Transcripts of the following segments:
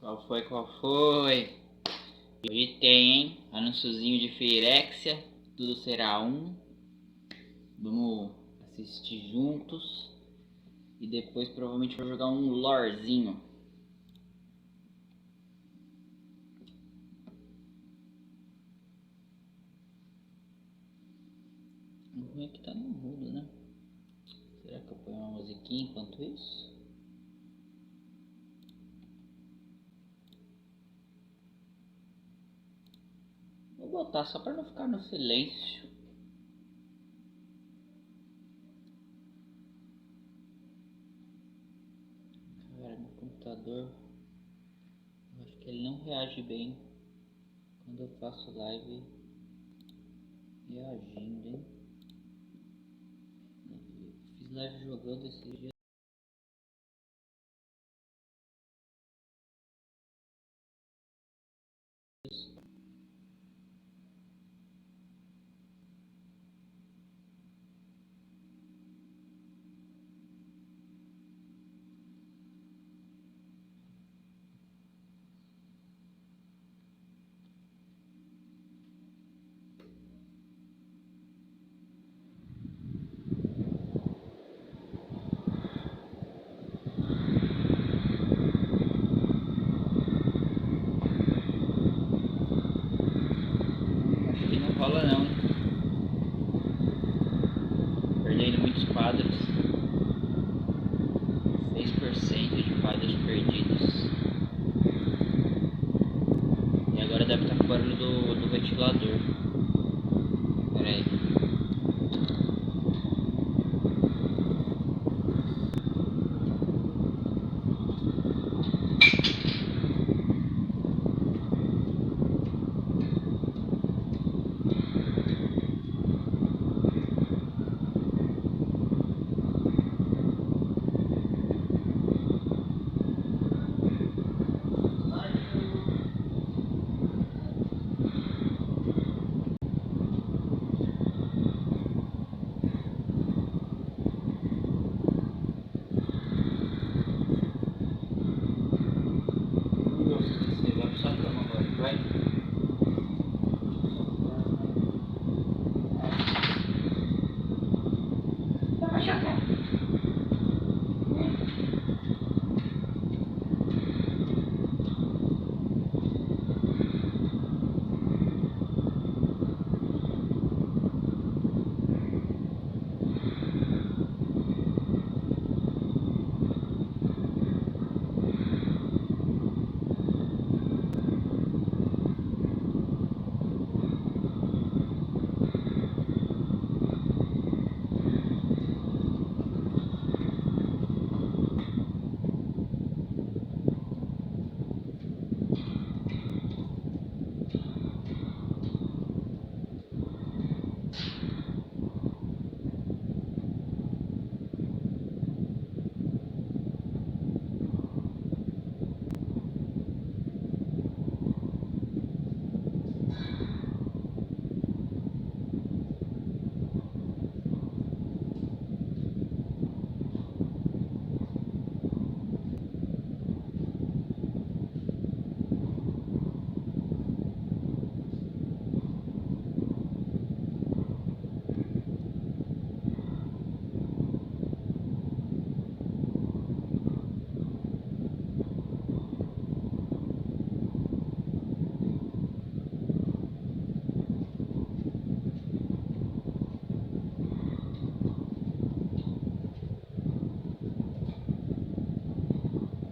Qual foi? Hoje tem, hein? Anunciozinho de Feirexia. Tudo será um. Vamos assistir juntos. E depois provavelmente vou jogar um Lorzinho. O ruim é que tá no mudo, né? Será que eu ponho uma musiquinha enquanto isso? Vou botar só para não ficar no silêncio. Cara, meu computador, eu acho que ele não reage bem quando eu faço live reagindo, hein? Fiz live jogando esse dia. Acho que não rola não, hein? Perdendo muitos quadros. 6% de quadros perdidos. E agora deve estar com o barulho do ventilador. Pera aí. Você vai pra sua cama agora, vai? Vai pra sua cama.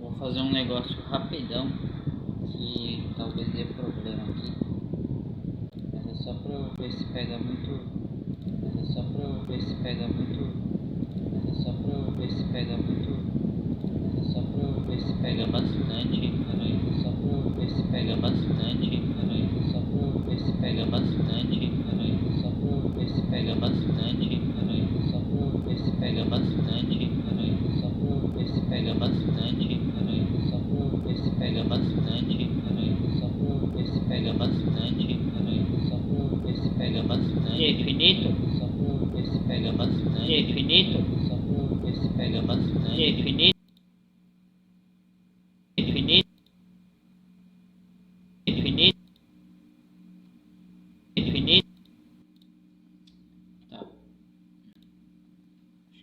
Vou fazer um negócio rapidão que talvez dê problema aqui, mas é só pra eu ver se pega muito, mas é só pra eu ver se pega muito, mas é só pra eu ver se pega muito, mas é só pra eu ver se pega bastante, peraí, é só pra eu ver se pega bastante, peraí, é só pra eu ver se pega bastante, peraí, é só pra eu ver se pega bastante, peraí, é só pra eu ver se pega bastante, peraí, é só pra eu ver se pega bastante, peraí, é só pra eu ver se pega bastante, peraí, é só pra eu ver se pega bastante, peraí, é só pra eu ver se pega bastante, e aí, finito? Só pra eu ver se pega bastante, e aí, finito? Só pra eu ver se pega bastante, e aí, finito?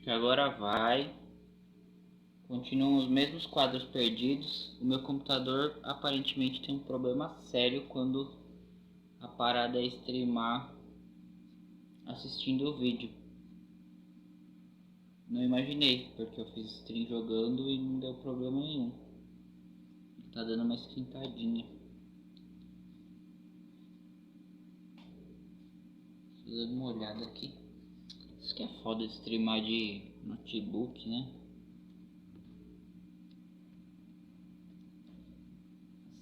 que agora vai. Continuam os mesmos quadros perdidos. O meu computador aparentemente tem um problema sério quando a parada é streamar assistindo o vídeo. Não imaginei, porque eu fiz stream jogando e não deu problema nenhum. Tá dando uma esquentadinha. Tô dando uma olhada aqui. Isso que é foda de streamar de notebook, né?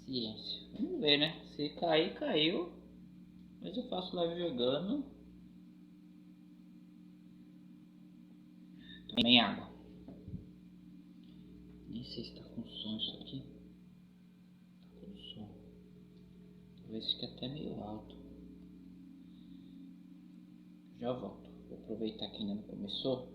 Ciência. Vamos ver, né? Se cair, caiu. Mas eu faço live jogando. Tomei água. Nem sei se tá com som isso aqui. Tá com som. Talvez fique até meio alto. Já volto. Vou aproveitar que ainda não começou.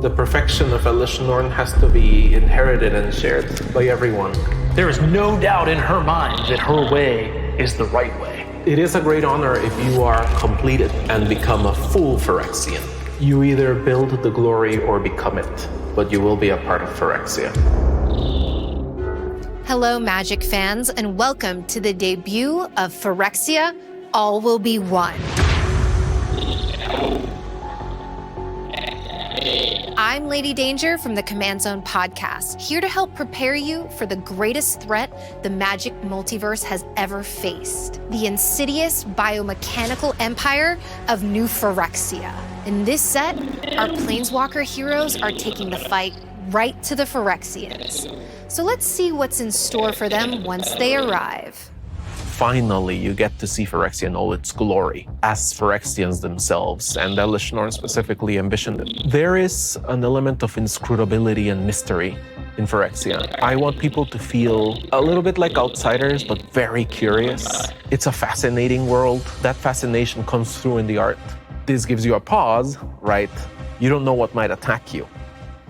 The perfection of Elishnorn has to be inherited and shared by everyone. There is no doubt in her mind that her way is the right way. It is a great honor if you are completed and become a full Phyrexian. You either build the glory or become it, but you will be a part of Phyrexia. Hello, Magic fans, and welcome to the debut of Phyrexia, All Will Be One. I'm Lady Danger from the Command Zone podcast, here to help prepare you for the greatest threat the Magic multiverse has ever faced, the insidious biomechanical empire of New Phyrexia. In this set, our Planeswalker heroes are taking the fight right to the Phyrexians. So let's see what's in store for them once they arrive. Finally, you get to see Phyrexia in all its glory, as Phyrexians themselves, and Elishnorn specifically envisioned it. There is an element of inscrutability and mystery in Phyrexia. I want people to feel a little bit like outsiders, but very curious. It's a fascinating world. That fascination comes through in the art. This gives you a pause, right? You don't know what might attack you.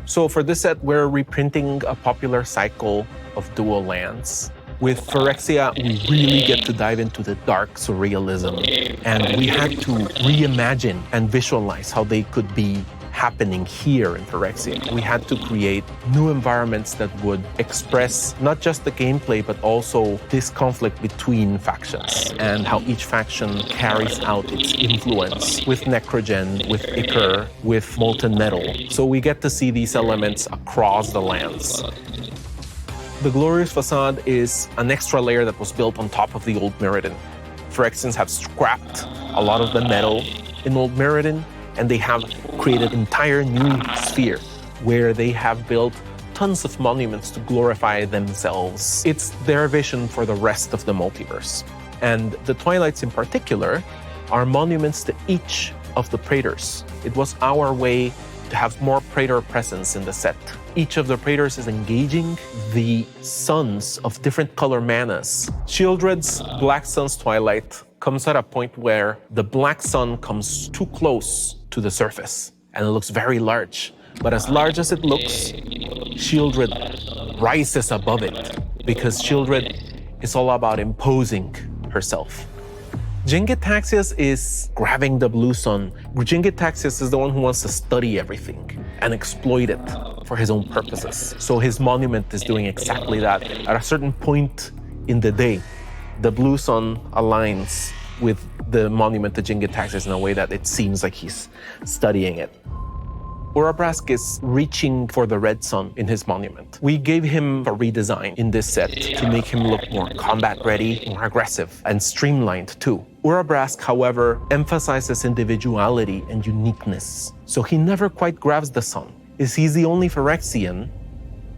So for this set, we're reprinting a popular cycle of dual lands. With Phyrexia, we really get to dive into the dark surrealism, and we had to reimagine and visualize how they could be happening here in Phyrexia. We had to create new environments that would express not just the gameplay, but also this conflict between factions and how each faction carries out its influence with Necrogen, with Ichor, with Molten Metal. So we get to see these elements across the lands. The Glorious Facade is an extra layer that was built on top of the Old Mirrodin. Phyrexians have scrapped a lot of the metal in Old Mirrodin, and they have created an entire new sphere where they have built tons of monuments to glorify themselves. It's their vision for the rest of the multiverse. And the Twilights in particular are monuments to each of the Praetors. It was our way to have more Praetor presence in the set. Each of the Praetors is engaging the suns of different color manas. Shieldred's Black Sun's Twilight comes at a point where the black sun comes too close to the surface, and it looks very large. But as large as it looks, Shieldred rises above it, because Shieldred is all about imposing herself. Jin-Gitaxias is grabbing the blue sun. Jin-Gitaxias is the one who wants to study everything and exploit it for his own purposes. So his monument is doing exactly that. At a certain point in the day, the blue sun aligns with the monument to Jin-Gitaxias in a way that it seems like he's studying it. Urabrask is reaching for the red sun in his monument. We gave him a redesign in this set to make him look more combat ready, more aggressive, and streamlined too. Urabrask, however, emphasizes individuality and uniqueness. So he never quite grabs the sun. He's the only Phyrexian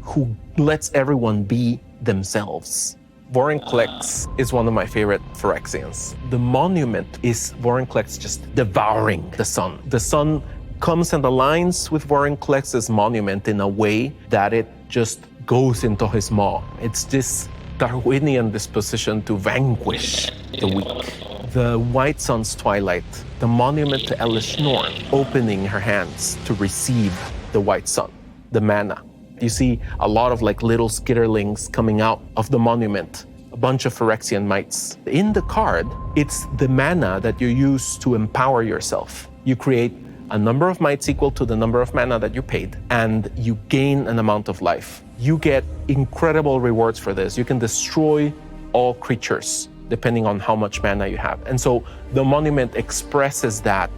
who lets everyone be themselves. Vorinclex is one of my favorite Phyrexians. The monument is Vorinclex just devouring the sun. The sun comes and aligns with Vorinclex's monument in a way that it just goes into his maw. It's this Darwinian disposition to vanquish the weak. The White Sun's Twilight, the monument to Elishnorn, opening her hands to receive the White Sun, the mana. You see a lot of like little skitterlings coming out of the monument, a bunch of Phyrexian mites. In the card, it's the mana that you use to empower yourself. You create a number of mites equal to the number of mana that you paid, and you gain an amount of life. You get incredible rewards for this. You can destroy all creatures depending on how much mana you have. And so the monument expresses that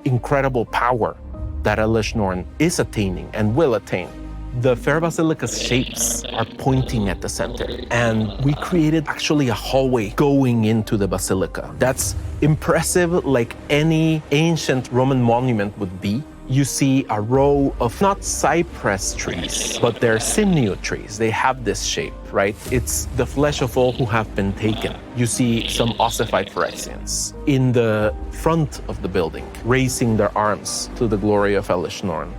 incredible power that Elishnorn is attaining and will attain. The Fair Basilica's shapes are pointing at the center, and we created actually a hallway going into the basilica. That's impressive, like any ancient Roman monument would be. You see a row of not cypress trees, but they're sinew trees. They have this shape, right? It's the flesh of all who have been taken. You see some ossified Phyrexians in the front of the building, raising their arms to the glory of Elishnorn.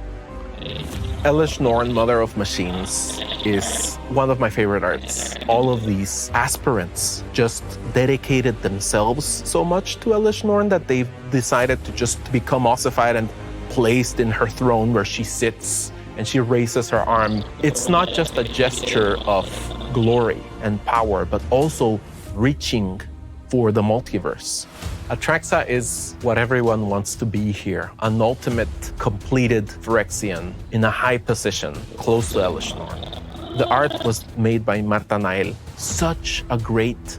Elishnorn, Mother of Machines, is one of my favorite arts. All of these aspirants just dedicated themselves so much to Elishnorn that they've decided to just become ossified and placed in her throne where she sits and she raises her arm. It's not just a gesture of glory and power, but also reaching for the multiverse. Atraxa is what everyone wants to be here, an ultimate completed Phyrexian in a high position, close to Elishnorn. The art was made by Marta Nael. Such a great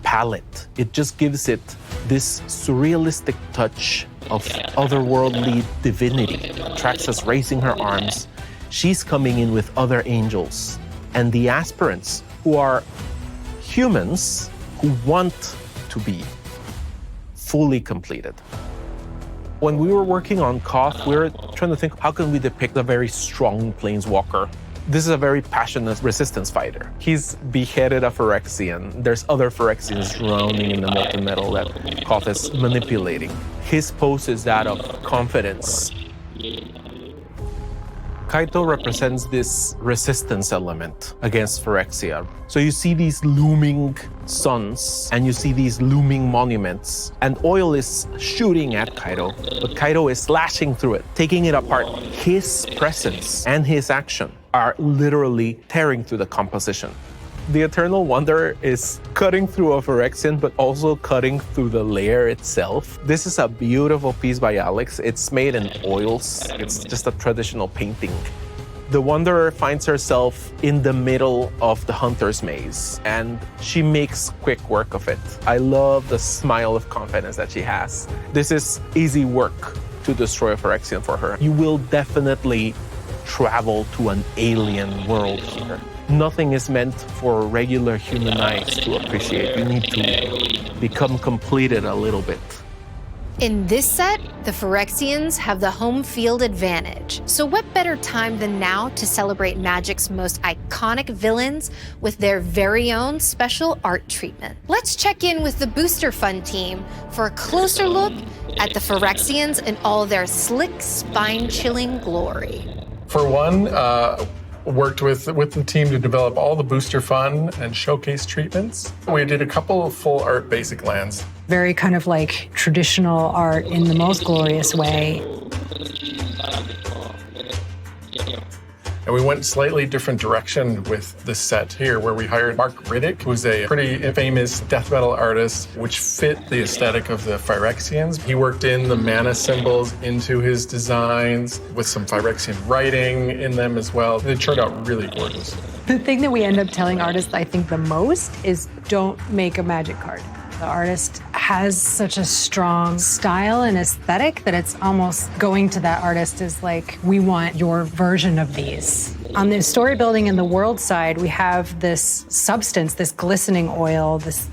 palette. It just gives it this surrealistic touch of otherworldly divinity. Atraxa's raising her arms. She's coming in with other angels. And the aspirants, who are humans who want to be fully completed. When we were working on Koth, we were trying to think, how can we depict a very strong planeswalker? This is a very passionate resistance fighter. He's beheaded a Phyrexian. There's other Phyrexians drowning in the molten metal that Koth is manipulating. His pose is that of confidence. Kaito represents this resistance element against Phyrexia. So you see these looming suns and you see these looming monuments, and Oil is shooting at Kaito, but Kaito is slashing through it, taking it apart. His presence and his action are literally tearing through the composition. The Eternal Wonder is cutting through a Phyrexian, but also cutting through the layer itself. This is a beautiful piece by Alex. It's made in oils. It's just a traditional painting. The Wanderer finds herself in the middle of the Hunter's Maze, and she makes quick work of it. I love the smile of confidence that she has. This is easy work to destroy a Phyrexian for her. You will definitely travel to an alien world here. Nothing is meant for regular human eyes to appreciate. You need to become completed a little bit. In this set, the Phyrexians have the home field advantage. So what better time than now to celebrate Magic's most iconic villains with their very own special art treatment? Let's check in with the Booster Fund team for a closer look at the Phyrexians in all their slick, spine-chilling glory. For one, worked with the team to develop all the booster fun and showcase treatments. We did a couple of full art basic lands. Very kind of like traditional art in the most glorious way. And we went slightly different direction with this set here, where we hired Mark Riddick, who's a pretty famous death metal artist, which fit the aesthetic of the Phyrexians. He worked in the mana symbols into his designs with some Phyrexian writing in them as well. They turned out really gorgeous. The thing that we end up telling artists, I think, the most is don't make a Magic card. The artist has such a strong style and aesthetic that it's almost going to that artist is like, we want your version of these. On the story building and the world side, we have this substance, this glistening oil, this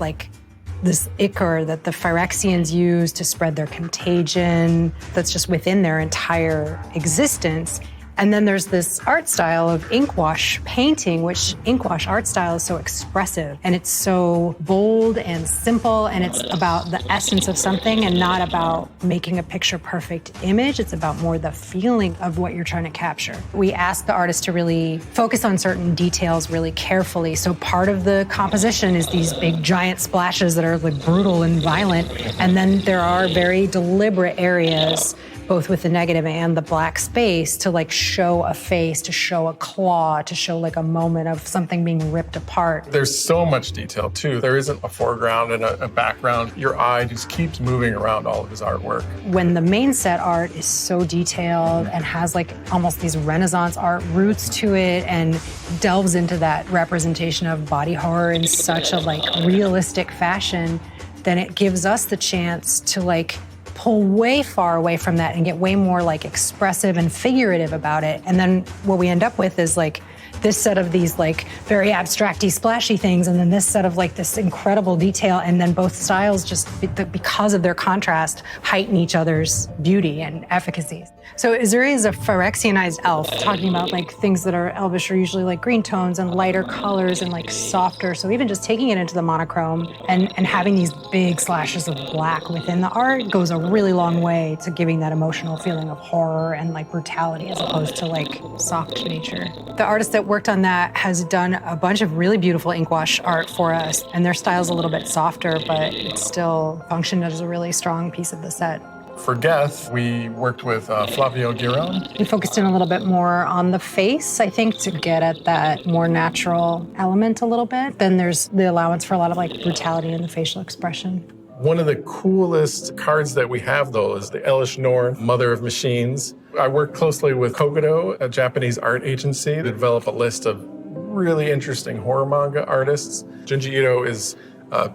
ichor that the Phyrexians use to spread their contagion that's just within their entire existence. And then there's this art style of inkwash painting, which inkwash art style is so expressive and it's so bold and simple, and it's about the essence of something and not about making a picture perfect image. It's about more the feeling of what you're trying to capture. We ask the artist to really focus on certain details really carefully. So part of the composition is these big giant splashes that are like brutal and violent. And then there are very deliberate areas, both with the negative and the black space, to like show a face, to show a claw, to show like a moment of something being ripped apart. There's so much detail too. There isn't a foreground and a background. Your eye just keeps moving around all of his artwork. When the main set art is so detailed and has like almost these Renaissance art roots to it and delves into that representation of body horror in such a like realistic fashion, then it gives us the chance to like pull way far away from that and get way more like expressive and figurative about it. And then what we end up with is like this set of these like very abstracty, splashy things, and then this set of like this incredible detail, and then both styles just, because of their contrast, heighten each other's beauty and efficacy. So Izuri is a Phyrexianized elf, talking about like things that are elvish are usually like green tones and lighter colors and like softer. So even just taking it into the monochrome and having these big slashes of black within the art goes a really long way to giving that emotional feeling of horror and like brutality as opposed to like soft nature. The artist that worked on that has done a bunch of really beautiful inkwash art for us, and their style's a little bit softer, but it still functioned as a really strong piece of the set. For Geth, we worked with Flavio Giron. We focused in a little bit more on the face, I think, to get at that more natural element a little bit. Then there's the allowance for a lot of like brutality in the facial expression. One of the coolest cards that we have, though, is the Elish Norn, Mother of Machines. I worked closely with Kokodo, a Japanese art agency, to develop a list of really interesting horror manga artists. Junji Ito is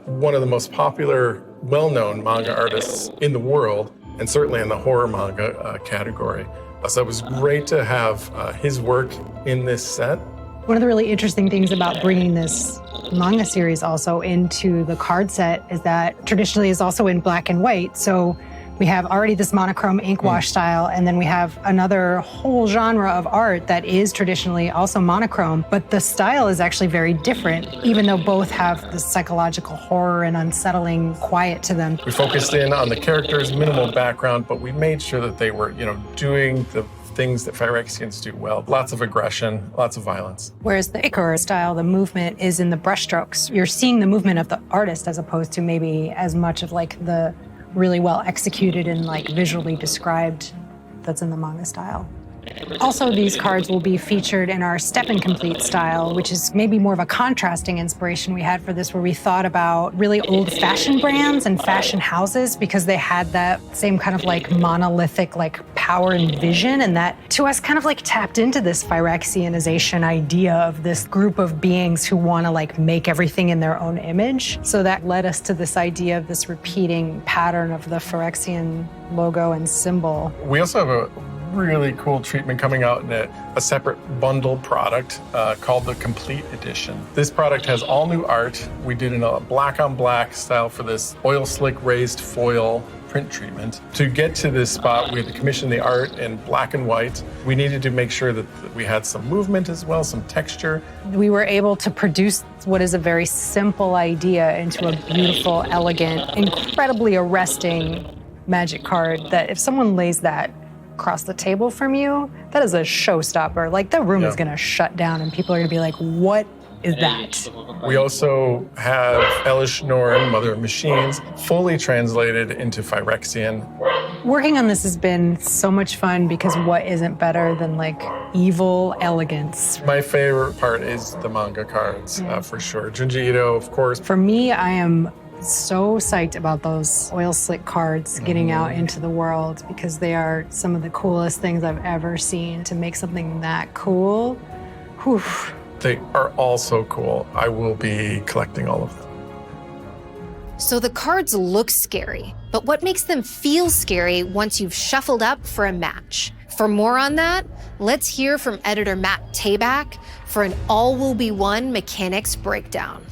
one of the most popular, well-known manga artists in the world, and certainly in the horror manga category. So it was great to have his work in this set. One of the really interesting things about bringing this manga series also into the card set is that traditionally is also in black and white. So we have already this monochrome ink wash style, and then we have another whole genre of art that is traditionally also monochrome, but the style is actually very different, even though both have this psychological horror and unsettling quiet to them. We focused in on the characters, minimal background, but we made sure that they were, doing the things that Phyrexians do well. Lots of aggression, lots of violence. Whereas the Icar style, the movement is in the brushstrokes. You're seeing the movement of the artist as opposed to maybe as much of like the really well executed and like visually described that's in the manga style. Also, these cards will be featured in our Step and Complete style, which is maybe more of a contrasting inspiration we had for this, where we thought about really old-fashioned brands and fashion houses because they had that same kind of like monolithic like power and vision, and that to us kind of like tapped into this Phyrexianization idea of this group of beings who want to like make everything in their own image. So that led us to this idea of this repeating pattern of the Phyrexian logo and symbol. We also have a really cool treatment coming out in a separate bundle product called the Complete Edition. This product has all new art. We did in a black on black style for this oil slick raised foil print treatment. To get to this spot, we had to commission the art in black and white. We needed to make sure that we had some movement as well, some texture. We were able to produce what is a very simple idea into a beautiful, elegant, incredibly arresting magic card that if someone lays that across the table from you, that is a showstopper. Like the room is gonna shut down and people are gonna be like, what is that? We also have Elish Norn, Mother of Machines, fully translated into Phyrexian. Working on this has been so much fun because what isn't better than like evil elegance? My favorite part is the manga cards, for sure. Junji Ito, of course. For me, I am so psyched about those oil slick cards getting out into the world because they are some of the coolest things I've ever seen. To make something that cool, whew. They are all so cool. I will be collecting all of them. So the cards look scary, but what makes them feel scary once you've shuffled up for a match? For more on that, let's hear from editor Matt Tabak for an All Will Be One mechanics breakdown.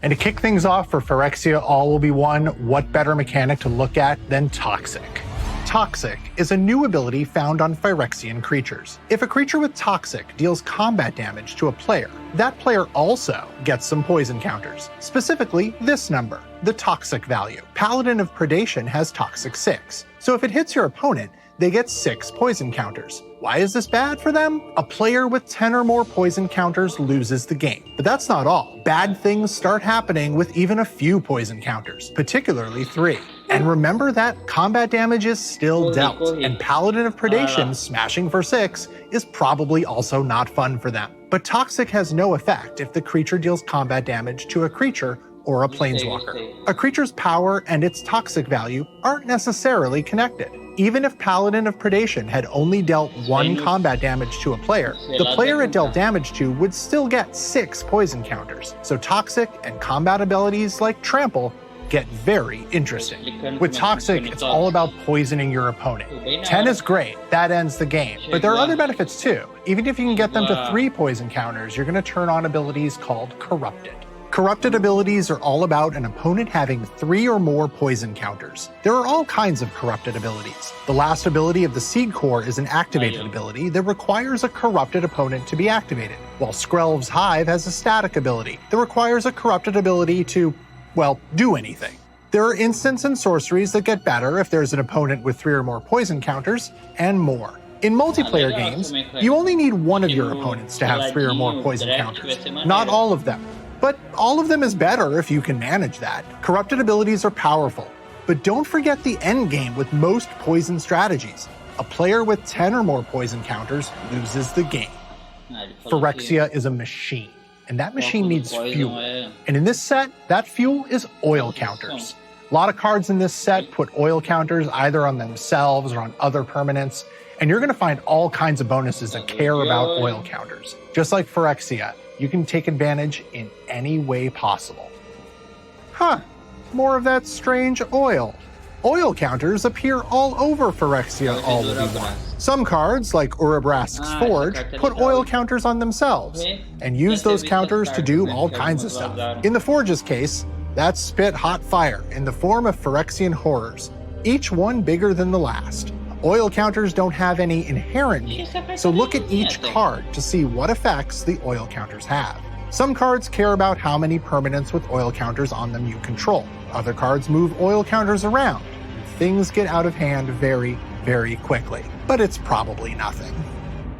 And to kick things off for Phyrexia All Will Be One, what better mechanic to look at than Toxic? Toxic is a new ability found on Phyrexian creatures. If a creature with Toxic deals combat damage to a player, that player also gets some poison counters. Specifically, this number, the Toxic value. Paladin of Predation has Toxic 6. So if it hits your opponent, they get 6 poison counters. Why is this bad for them? A player with 10 or more poison counters loses the game. But that's not all. Bad things start happening with even a few poison counters, particularly 3. And remember that combat damage is still dealt, and Paladin of Predation smashing for 6 is probably also not fun for them. But Toxic has no effect if the creature deals combat damage to a creature or a planeswalker. A creature's power and its Toxic value aren't necessarily connected. Even if Paladin of Predation had only dealt 1 combat damage to a player, the player it dealt damage to would still get 6 poison counters. So Toxic and combat abilities like Trample get very interesting. With Toxic, it's all about poisoning your opponent. 10 is great, that ends the game. But there are other benefits too. Even if you can get them to 3 poison counters, you're gonna turn on abilities called Corrupted. Corrupted abilities are all about an opponent having 3 or more poison counters. There are all kinds of corrupted abilities. The last ability of the Seed Core is an activated ability that requires a corrupted opponent to be activated, while Skrelv's Hive has a static ability that requires a corrupted ability to, well, do anything. There are instants and sorceries that get better if there's an opponent with 3 or more poison counters, and more. In multiplayer games, you only need one of your opponents to have 3 or more poison counters, not all of them. But all of them is better if you can manage that. Corrupted abilities are powerful, But don't forget the end game with most poison strategies. A player with 10 or more poison counters loses the game. Phyrexia is a machine, and that machine needs fuel. And in this set, that fuel is oil counters. A lot of cards in this set put oil counters either on themselves or on other permanents, and you're going to find all kinds of bonuses that care about oil counters. Just like Phyrexia, you can take advantage in any way possible. Huh, more of that strange oil. Oil counters appear all over Phyrexia All Will Be One. Some cards, like Urabrask's Forge, put oil counters on themselves and use those counters to do all kinds of stuff. In the Forge's case, that's spit hot fire in the form of Phyrexian horrors, each one bigger than the last. Oil counters don't have any inherent need, so look at each card to see what effects the oil counters have. Some cards care about how many permanents with oil counters on them you control. Other cards move oil counters around. Things get out of hand very, very quickly, but it's probably nothing.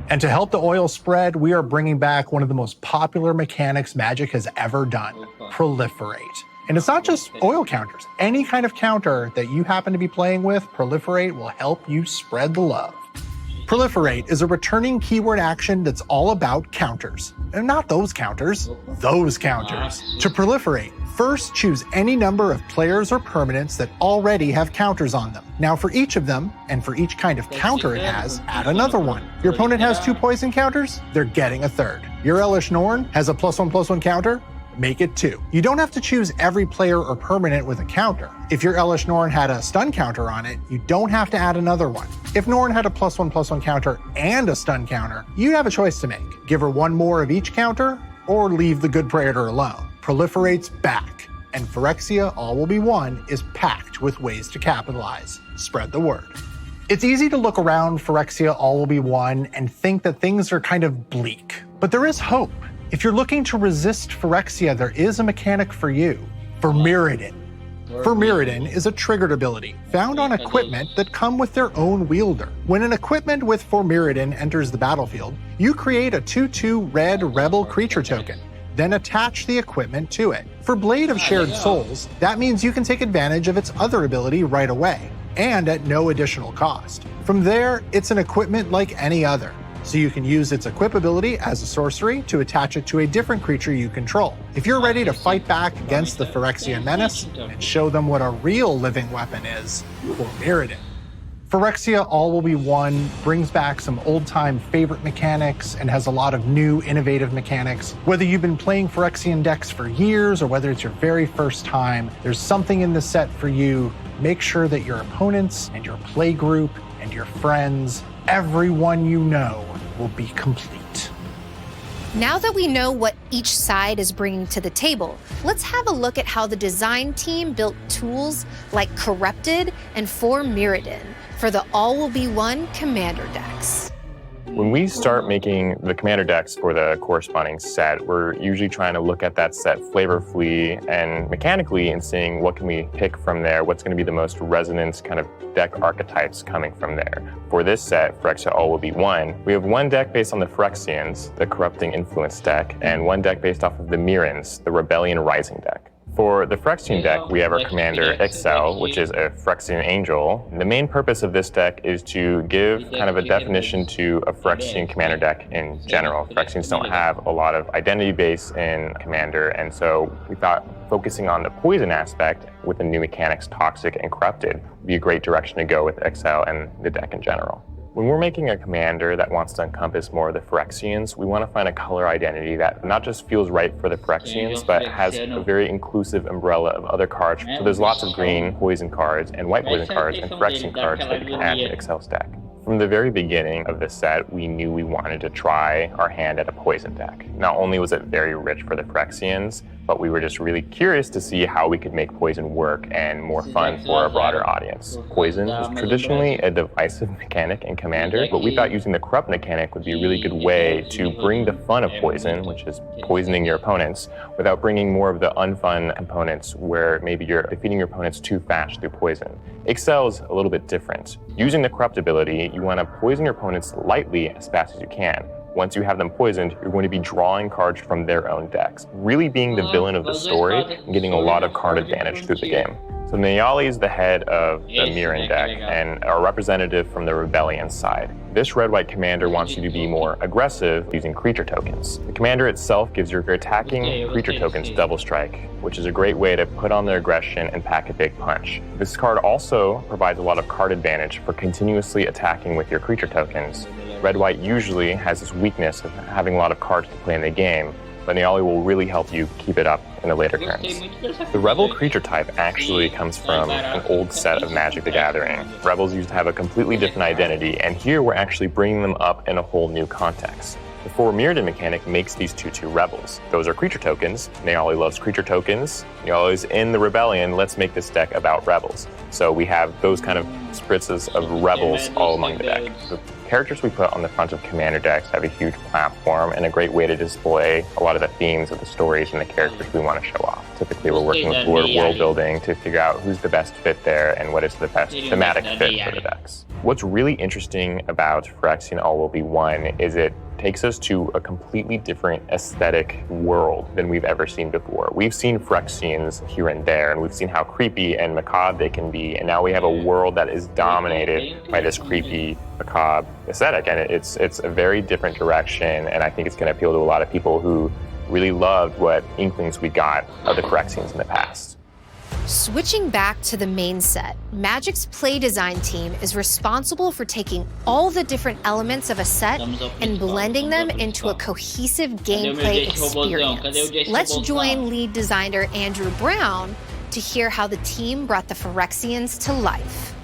And to help the oil spread, we are bringing back one of the most popular mechanics Magic has ever done, Proliferate. And it's not just oil counters. Any kind of counter that you happen to be playing with, Proliferate will help you spread the love. Proliferate is a returning keyword action that's all about counters. And not those counters, those counters. To proliferate, first choose any number of players or permanents that already have counters on them. Now for each of them, and for each kind of counter it has, add another one. Your opponent has 2 poison counters, they're getting a third. Your Elish Norn has a +1/+1 counter, make it 2. You don't have to choose every player or permanent with a counter. If your Elish Norn had a stun counter on it, you don't have to add another one. If Norn had a +1/+1 counter and a stun counter, you'd have a choice to make. Give her one more of each counter, or leave the good Praetor alone. Proliferate's back, and Phyrexia All Will Be One is packed with ways to capitalize. Spread the word. It's easy to look around Phyrexia All Will Be One and think that things are kind of bleak, but there is hope. If you're looking to resist Phyrexia, there is a mechanic for you, Vermiridan. Vermiridan is a triggered ability found on equipment that come with their own wielder. When an equipment with Vermiridan enters the battlefield, you create a 2/2 red rebel creature token, then attach the equipment to it. For Blade of Shared Souls, that means you can take advantage of its other ability right away, and at no additional cost. From there, it's an equipment like any other. So you can use its equip ability as a sorcery to attach it to a different creature you control. If you're ready to fight back against the Phyrexian menace and show them what a real living weapon is, Vermiridan. Phyrexia All Will Be One brings back some old-time favorite mechanics and has a lot of new, innovative mechanics. Whether you've been playing Phyrexian decks for years or whether it's your very first time, there's something in the set for you. Make sure that your opponents and your play group and your friends, everyone you know, will be complete. Now that we know what each side is bringing to the table, let's have a look at how the design team built tools like Corrupted and Vermiridan for the All Will Be One commander decks. When we start making the commander decks for the corresponding set, we're usually trying to look at that set flavorfully and mechanically and seeing what can we pick from there, what's going to be the most resonant kind of deck archetypes coming from there. For this set, Phyrexia All Will Be One, we have one deck based on the Phyrexians, the Corrupting Influence deck, and one deck based off of the Mirrans, the Rebellion Rising deck. For the Phyrexian deck, we have our commander, Excel, which is a Phyrexian angel. The main purpose of this deck is to give kind of a definition to a Phyrexian commander deck in general. Phyrexians don't have a lot of identity base in commander, and so we thought focusing on the poison aspect with the new mechanics, Toxic and Corrupted, would be a great direction to go with Excel and the deck in general. When we're making a commander that wants to encompass more of the Phyrexians, we want to find a color identity that not just feels right for the Phyrexians, but has a very inclusive umbrella of other cards. So there's lots of green poison cards and white poison cards and Phyrexian cards that you can add to Excel's deck. From the very beginning of this set, we knew we wanted to try our hand at a poison deck. Not only was it very rich for the Phyrexians, but we were just really curious to see how we could make poison work and more fun for a broader audience. Poison is traditionally a divisive mechanic in Commander, but we thought using the corrupt mechanic would be a really good way to bring the fun of poison, which is poisoning your opponents, without bringing more of the unfun components where maybe you're defeating your opponents too fast through poison. Excel's a little bit different. Using the corrupt ability, you want to poison your opponents lightly as fast as you can. Once you have them poisoned, you're going to be drawing cards from their own decks, really being the villain of the story and getting a lot of card advantage through the game. So Nayali is the head of the Mirren deck and a representative from the Rebellion side. This red-white commander wants you to be more aggressive using creature tokens. The commander itself gives your attacking creature tokens double strike, which is a great way to put on their aggression and pack a big punch. This card also provides a lot of card advantage for continuously attacking with your creature tokens. Red-white usually has this weakness of having a lot of cards to play in the game, but Nayali will really help you keep it up in the later turns. The Rebel creature type actually comes from an old set of Magic the Gathering. Rebels used to have a completely different identity, and here we're actually bringing them up in a whole new context. The 4 Mirrodin mechanic makes these 2/2 rebels. Those are creature tokens. Nayali loves creature tokens. Nayali is in the Rebellion. Let's make this deck about rebels. So we have those kind of spritzes of rebels all among the deck. The characters we put on the front of commander decks have a huge platform and a great way to display a lot of the themes of the stories and the characters we want to show off. Typically, we're working with world building to figure out who's the best fit there and what is the best thematic fit for the decks. What's really interesting about Phyrexian All Will Be One is it takes us to a completely different aesthetic world than we've ever seen before. We've seen Phyrexians here and there, and we've seen how creepy and macabre they can be, and now we have a world that is dominated by this creepy, macabre aesthetic, and it's a very different direction, and I think it's going to appeal to a lot of people who really loved what inklings we got of the Phyrexians in the past. Switching back to the main set, Magic's play design team is responsible for taking all the different elements of a set and blending them into a cohesive gameplay experience. Let's join lead designer Andrew Brown to hear how the team brought the Phyrexians to life.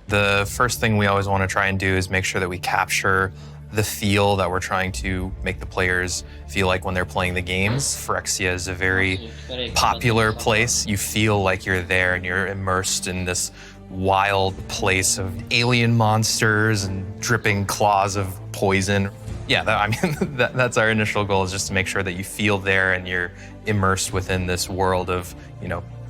The first thing we always want to try and do is make sure that we capture the feel that we're trying to make the players feel like when they're playing the games. Phyrexia is a very popular place. You feel like you're there and you're immersed in this wild place of alien monsters and dripping claws of poison. Yeah, that's our initial goal, is just to make sure that you feel there and you're immersed within this world of,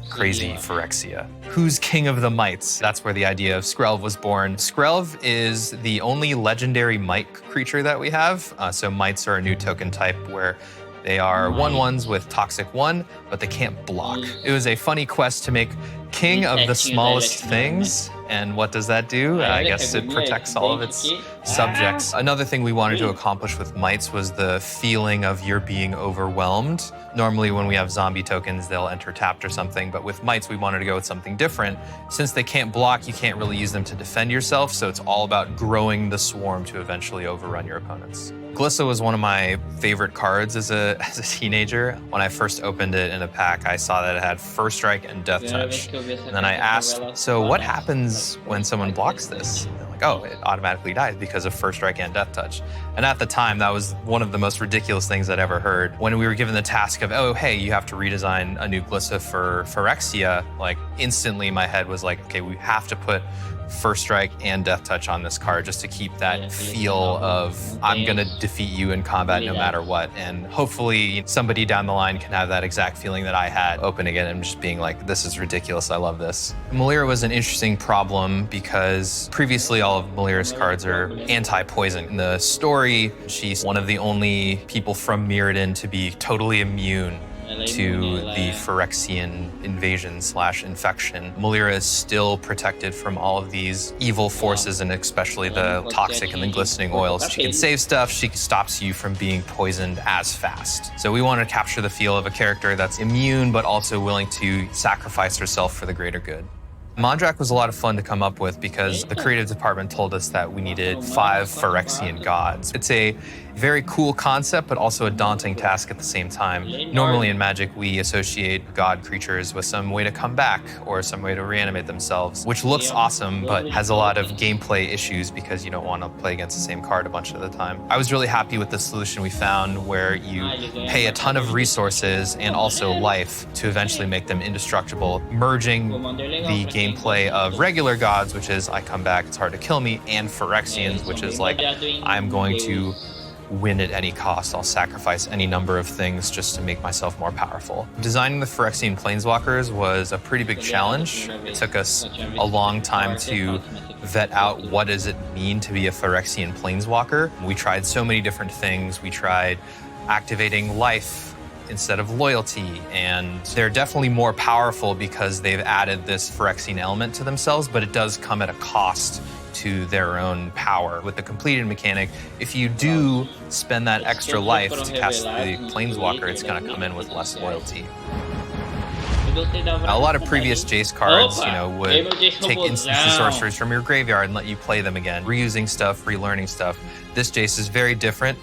crazy Phyrexia. Who's king of the mites? That's where the idea of Skrelv was born. Skrelv is the only legendary mite creature that we have. So mites are a new token type where they are 1/1s with Toxic 1, but they can't block. It was a funny quest to make king of the smallest things. And what does that do? I guess it protects all of its subjects. Another thing we wanted to accomplish with mites was the feeling of you're being overwhelmed. Normally when we have zombie tokens, they'll enter tapped or something, but with mites, we wanted to go with something different. Since they can't block, you can't really use them to defend yourself, so it's all about growing the swarm to eventually overrun your opponents. Glissa was one of my favorite cards as a teenager. When I first opened it in a pack, I saw that it had First Strike and Death Touch. And then I asked, so what happens when someone blocks this? And they're like, oh, it automatically dies because of First Strike and Death Touch. And at the time, that was one of the most ridiculous things I'd ever heard. When we were given the task of, oh, hey, you have to redesign a new Glissa for Phyrexia, like instantly my head was like, okay, we have to put First Strike and Death Touch on this card just to keep that feel of I'm gonna defeat you in combat no matter what. And hopefully somebody down the line can have that exact feeling that I had opening it and just being like, this is ridiculous, I love this. Melira was an interesting problem because previously all of Melira's cards are anti-poison. In the story, she's one of the only people from Mirrodin to be totally immune to the Phyrexian invasion/infection. Melira is still protected from all of these evil forces, and especially the toxic and the glistening oils. She can save stuff, she stops you from being poisoned as fast. So we want to capture the feel of a character that's immune, but also willing to sacrifice herself for the greater good. Mondrak was a lot of fun to come up with because the creative department told us that we needed 5 Phyrexian gods. It's a very cool concept, but also a daunting task at the same time. Normally in Magic, we associate god creatures with some way to come back or some way to reanimate themselves, which looks awesome, but has a lot of gameplay issues because you don't want to play against the same card a bunch of the time. I was really happy with the solution we found where you pay a ton of resources and also life to eventually make them indestructible, merging the gameplay of regular gods, which is I come back, it's hard to kill me, and Phyrexians, which is like I'm going to win at any cost. I'll sacrifice any number of things just to make myself more powerful. Designing the Phyrexian Planeswalkers was a pretty big challenge. It took us a long time to vet out what does it mean to be a Phyrexian Planeswalker. We tried so many different things. We tried activating life instead of loyalty, and they're definitely more powerful because they've added this Phyrexian element to themselves, but it does come at a cost to their own power. With the completed mechanic, if you do spend that extra life to cast the Planeswalker, it's going to come in with less loyalty. Now, a lot of previous Jace cards, would take instants and sorceries from your graveyard and let you play them again, reusing stuff, relearning stuff. This Jace is very different.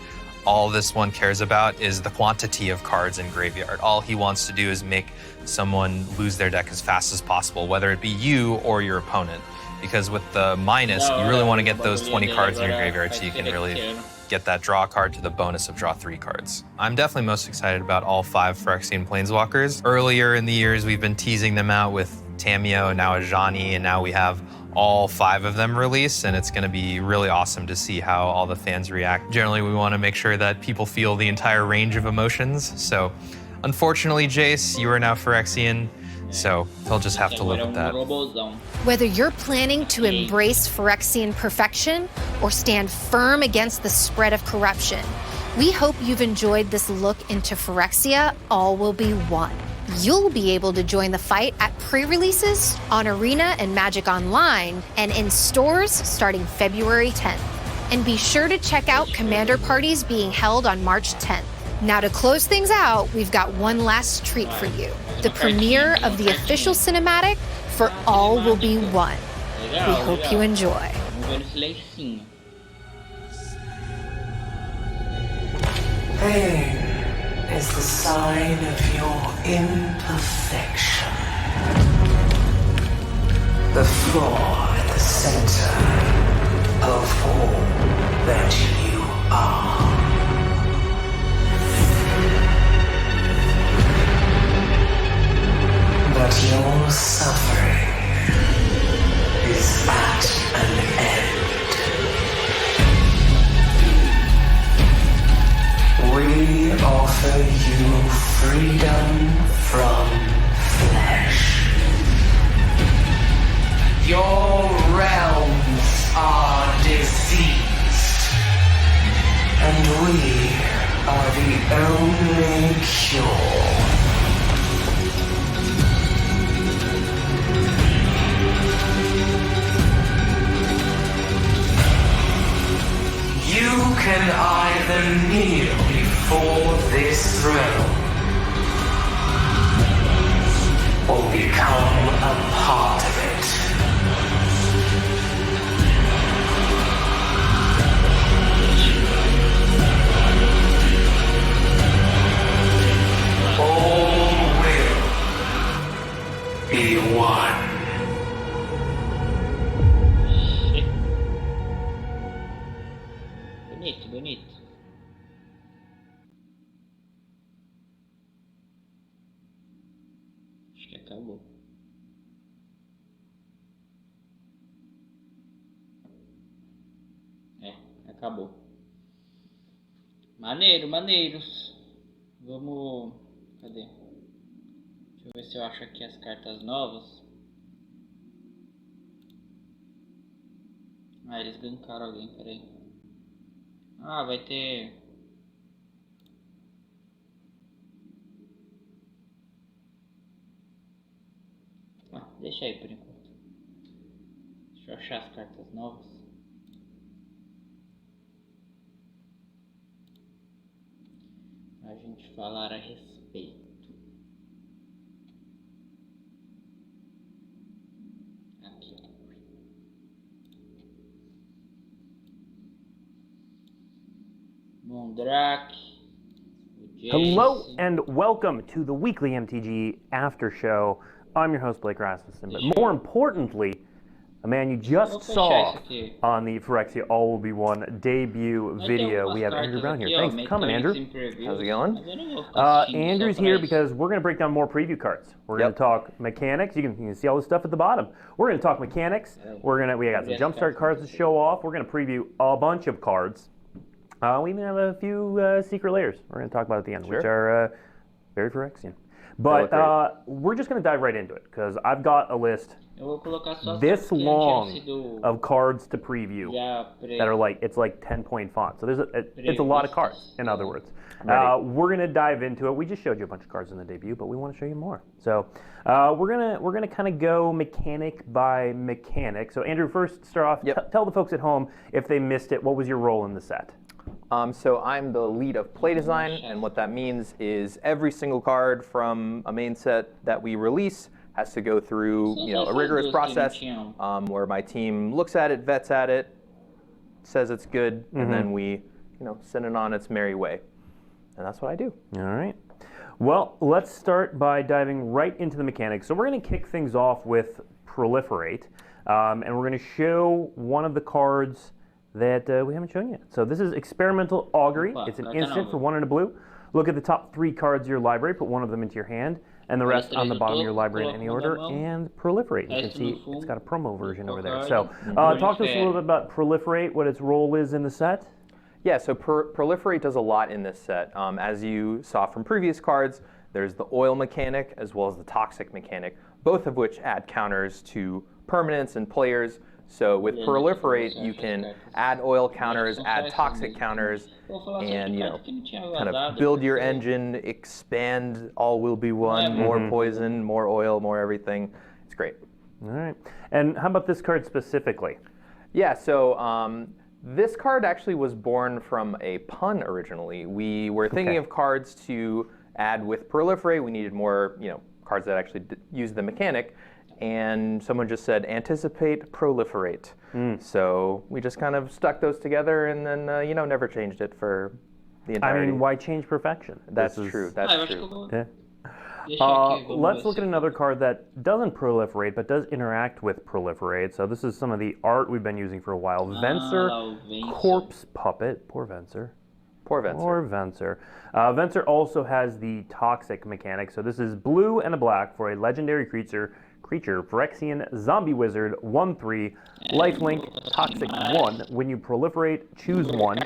All this one cares about is the quantity of cards in graveyard. All he wants to do is make someone lose their deck as fast as possible, whether it be you or your opponent. Because with the minus, you really want to get those 20 cards in your graveyard so you can really get that draw card to the bonus of draw 3 cards. I'm definitely most excited about all 5 Phyrexian Planeswalkers. Earlier in the years, we've been teasing them out with Tamiyo, now Ajani, and now we have all 5 of them released, and it's going to be really awesome to see how all the fans react. Generally, we want to make sure that people feel the entire range of emotions. So, unfortunately, Jace, you are now Phyrexian, so they'll just have to live with that. Whether you're planning to embrace Phyrexian perfection or stand firm against the spread of corruption, we hope you've enjoyed this look into Phyrexia All Will Be One. You'll be able to join the fight at pre-releases, on Arena and Magic Online, and in stores starting February 10th. And be sure to check out Commander parties being held on March 10th. Now, to close things out, we've got one last treat for you. The premiere of the official cinematic for All Will Be One. We hope you enjoy. Pain is the sign of your imperfection. The flaw at the center of all that you are. But your suffering is at an end. We offer you freedom from flesh. Your realms are diseased, and we are the only cure. You can either kneel before this throne or become a part of it. All will be one. Bonito. Acho que acabou. Acabou. Maneiros. Vamos... Cadê? Deixa eu ver se eu acho aqui as cartas novas. Eles gankaram alguém, peraí. Vai ter... deixa aí por enquanto. Deixa eu achar as cartas novas. Pra gente falar a respeito. Aqui, ó. Mondrak. Hello and welcome to the weekly MTG After Show. I'm your host, Blake Rasmussen, but more importantly, a man you just saw on the Phyrexia All Will Be One debut video. We have Andrew Brown here. Thanks for coming, Andrew. How's it going? Andrew's here because we're going to break down more preview cards. We're going to talk mechanics. You can see all this stuff at the bottom. We're going to talk mechanics. We got some jumpstart cards to show off. We're going to preview a bunch of cards. We even have a few secret layers we're going to talk about at the end, which are very Phyrexian. But we're just going to dive right into it because I've got a list Eu vou colocar só this long do of cards to preview that are like, it's like 10-point font. So it's a lot of cards, in other words. We're going to dive into it. We just showed you a bunch of cards in the debut, but we want to show you more. So we're gonna kind of go mechanic by mechanic. So Andrew, first start off, tell the folks at home if they missed it, what was your role in the set? So I'm the lead of play design, and what that means is every single card from a main set that we release has to go through a rigorous process where my team looks at it, vets at it, says it's good, and then we send it on its merry way. And that's what I do. All right. Well, let's start by diving right into the mechanics. So we're going to kick things off with Proliferate, and we're going to show one of the cards that we haven't shown yet. So this is Experimental Augury. It's an instant for 1 and a blue. Look at the top 3 cards of your library, put one of them into your hand, and the rest on the bottom of your library in any order, and Proliferate. You can see it's got a promo version over there. So talk to us a little bit about Proliferate, what its role is in the set. Yeah, so Proliferate does a lot in this set. As you saw from previous cards, there's the oil mechanic as well as the toxic mechanic, both of which add counters to permanents and players. So with Proliferate, you can add oil counters, add toxic counters, and kind of build your engine, expand, all will be one, more poison, more oil, more everything. It's great. All right. And how about this card specifically? Yeah, so this card actually was born from a pun originally. We were thinking of cards to add with Proliferate. We needed more, cards that actually use the mechanic. And someone just said, anticipate, proliferate. So we just kind of stuck those together and then, never changed it for the entirety. I mean, why change perfection? That's true. That's true. Yeah. Let's look at another card that doesn't proliferate, but does interact with Proliferate. So this is some of the art we've been using for a while. Venser, Corpse Puppet. Poor Venser. Poor Venser. Poor Venser. Venser also has the Toxic mechanic. So this is blue and a black for a legendary creature, Phyrexian Zombie Wizard, 1/3, lifelink, Toxic 1. When you proliferate, choose 1.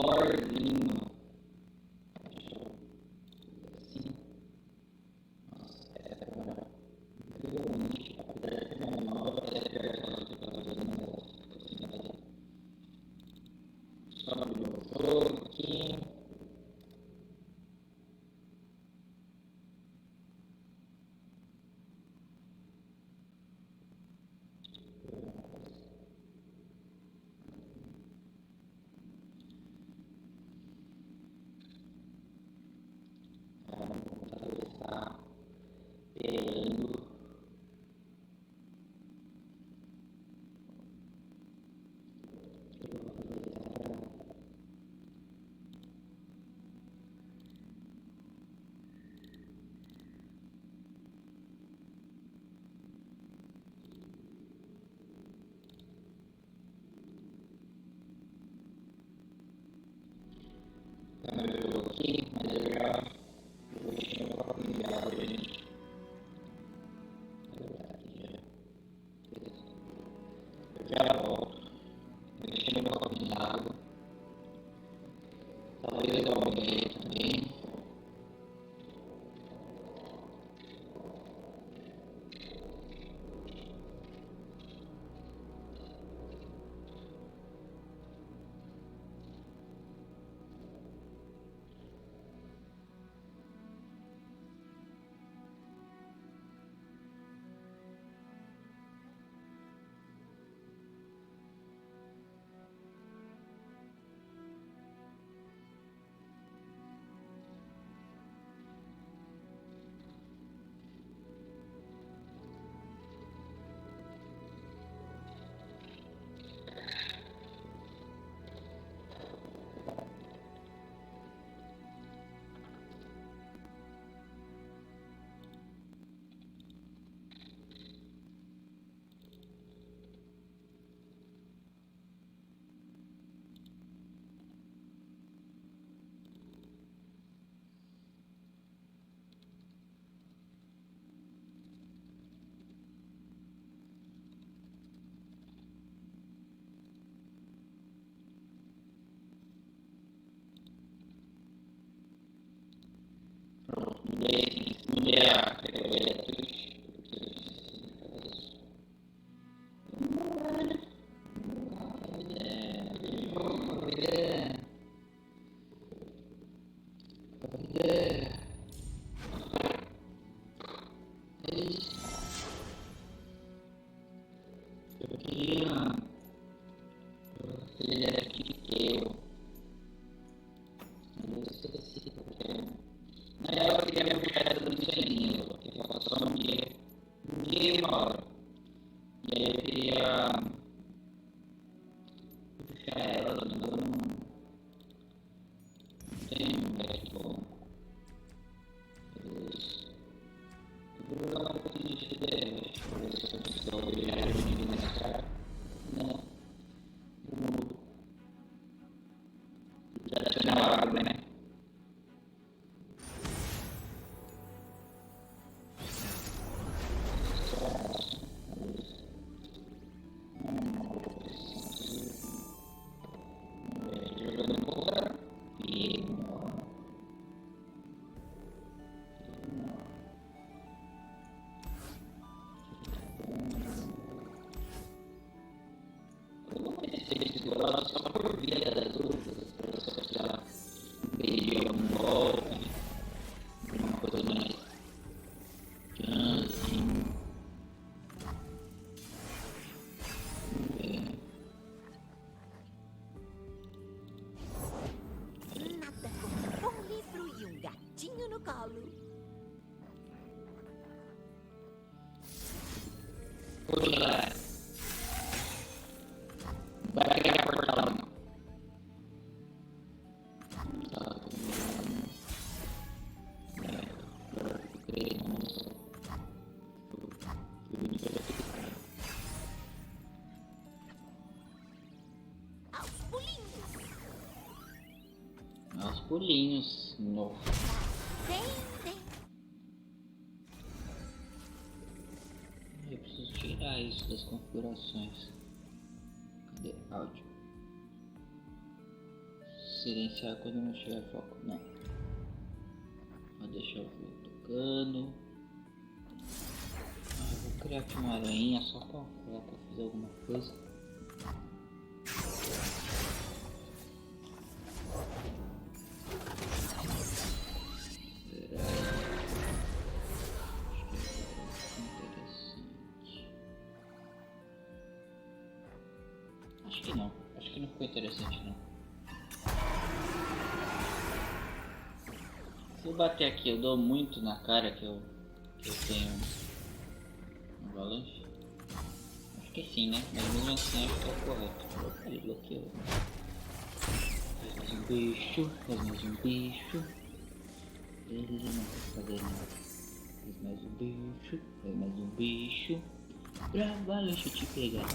Lorzinho. Nossa, essa é Aos pulinhos. Nossa. Eu preciso tirar isso das configurações. Cadê? Áudio. Silenciar quando não tiver foco. Não. Vou deixar o fio tocando. Eu vou criar aqui uma aranha só pra falar que eu fiz alguma coisa. Acho que não ficou interessante não. Se eu bater aqui eu dou muito na cara que eu tenho um avalanche. Acho que sim, né? Mas mesmo assim acho que é correto. Opa, ele bloqueou. Faz mais um bicho, faz mais um bicho. Ele não vai fazer nada. Faz mais um bicho, faz mais um bicho. Pra avalanche te pegar.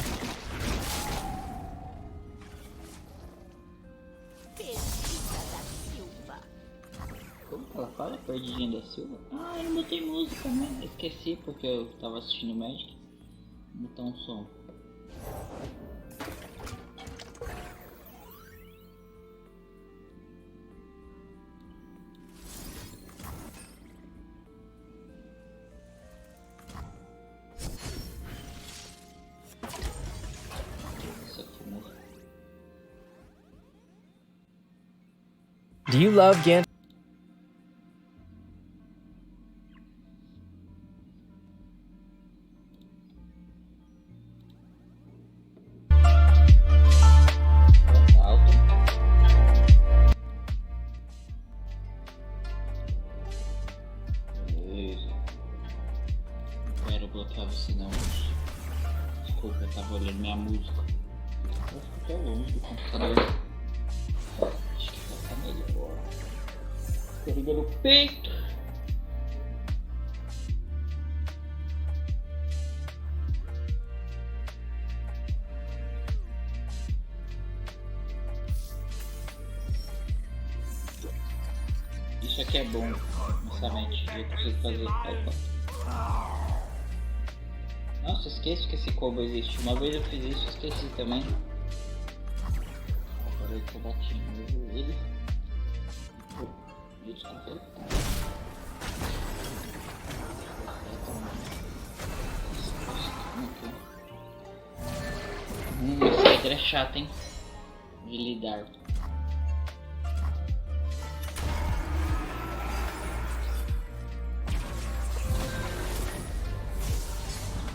Como que ela fala? Perdidinha da Silva? Ah, eu não botei música, né? Esqueci porque eu tava assistindo Magic. Vou botar um som. Do you love Gant? Beleza. Não quero bloquear você não. Desculpa, eu tava olhando minha música. Eu fico até longe do computador. Acho que vai ficar melhor. Corrida no peito. Isso aqui é bom, honestamente. Eu preciso fazer. Opa. Nossa, esqueço que esse combo existe. Uma vez eu fiz isso e esqueci também. Agora eu tô batendo ele. Blitter é chato, hein? De lidar.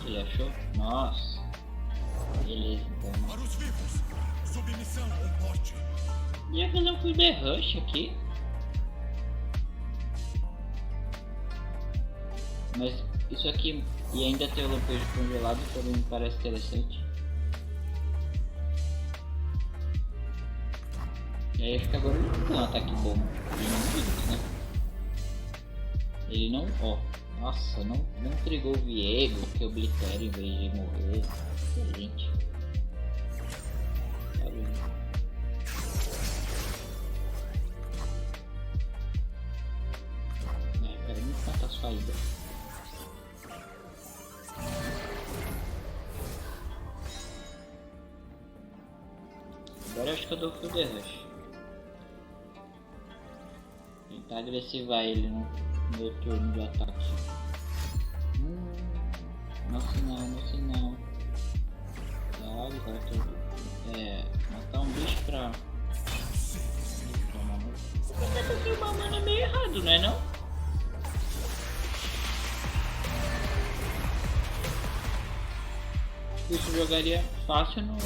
Ele achou? Nossa. Beleza, então. Para os vivos, submissão ou morte. Ia fazer um full rush aqui. Mas isso aqui e ainda ter o lampejo congelado também me parece interessante. E aí acho que agora ele não tem um ataque bom. Ele não tem, né? Ele não. Ó. Nossa, não trigou o Viego, que eu Blitter em vez de morrer. Excelente. Tá vendo? Quero muito matar as faídas. Agora eu acho que eu dou full rush. Tentar agressivar ele no meu turno de ataque. Não, sinal. Claro, cara, matar um bicho pra... Você tá fazendo uma mana meio errado, não é não? Isso jogaria fácil no...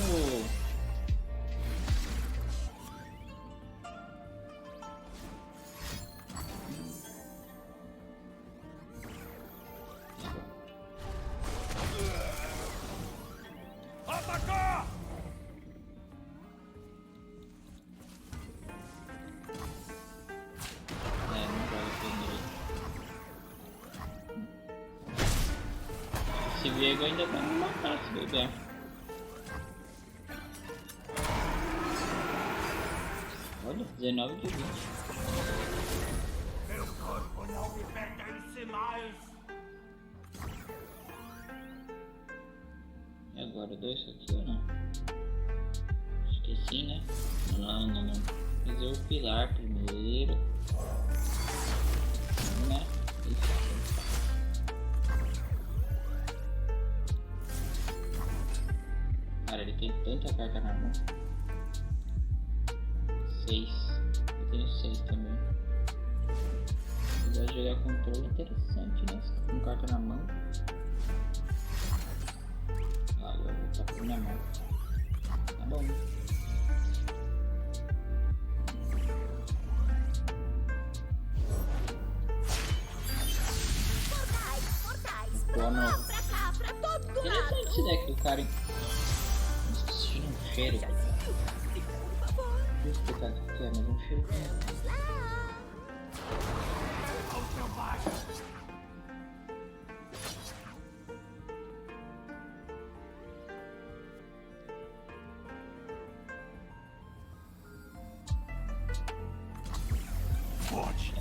Esse Viego ainda vai me matar se bobear. Olha, 19 de 20. Meu corpo não me pertence mais. E agora, eu dou isso aqui ou não? Esqueci, né? Não. Fazer o pilar primeiro. Né? Cara, ele tem tanta carta na mão. 6. Eu tenho 6 também. Eu gosto de jogar controle interessante, né? Com carta na mão. Agora eu vou estar com minha mão. Tá bom. Boa nova. Interessante esse deck do cara, hein? Estou um cheiro. Deixa eu explicar o que é, mas um cheiro.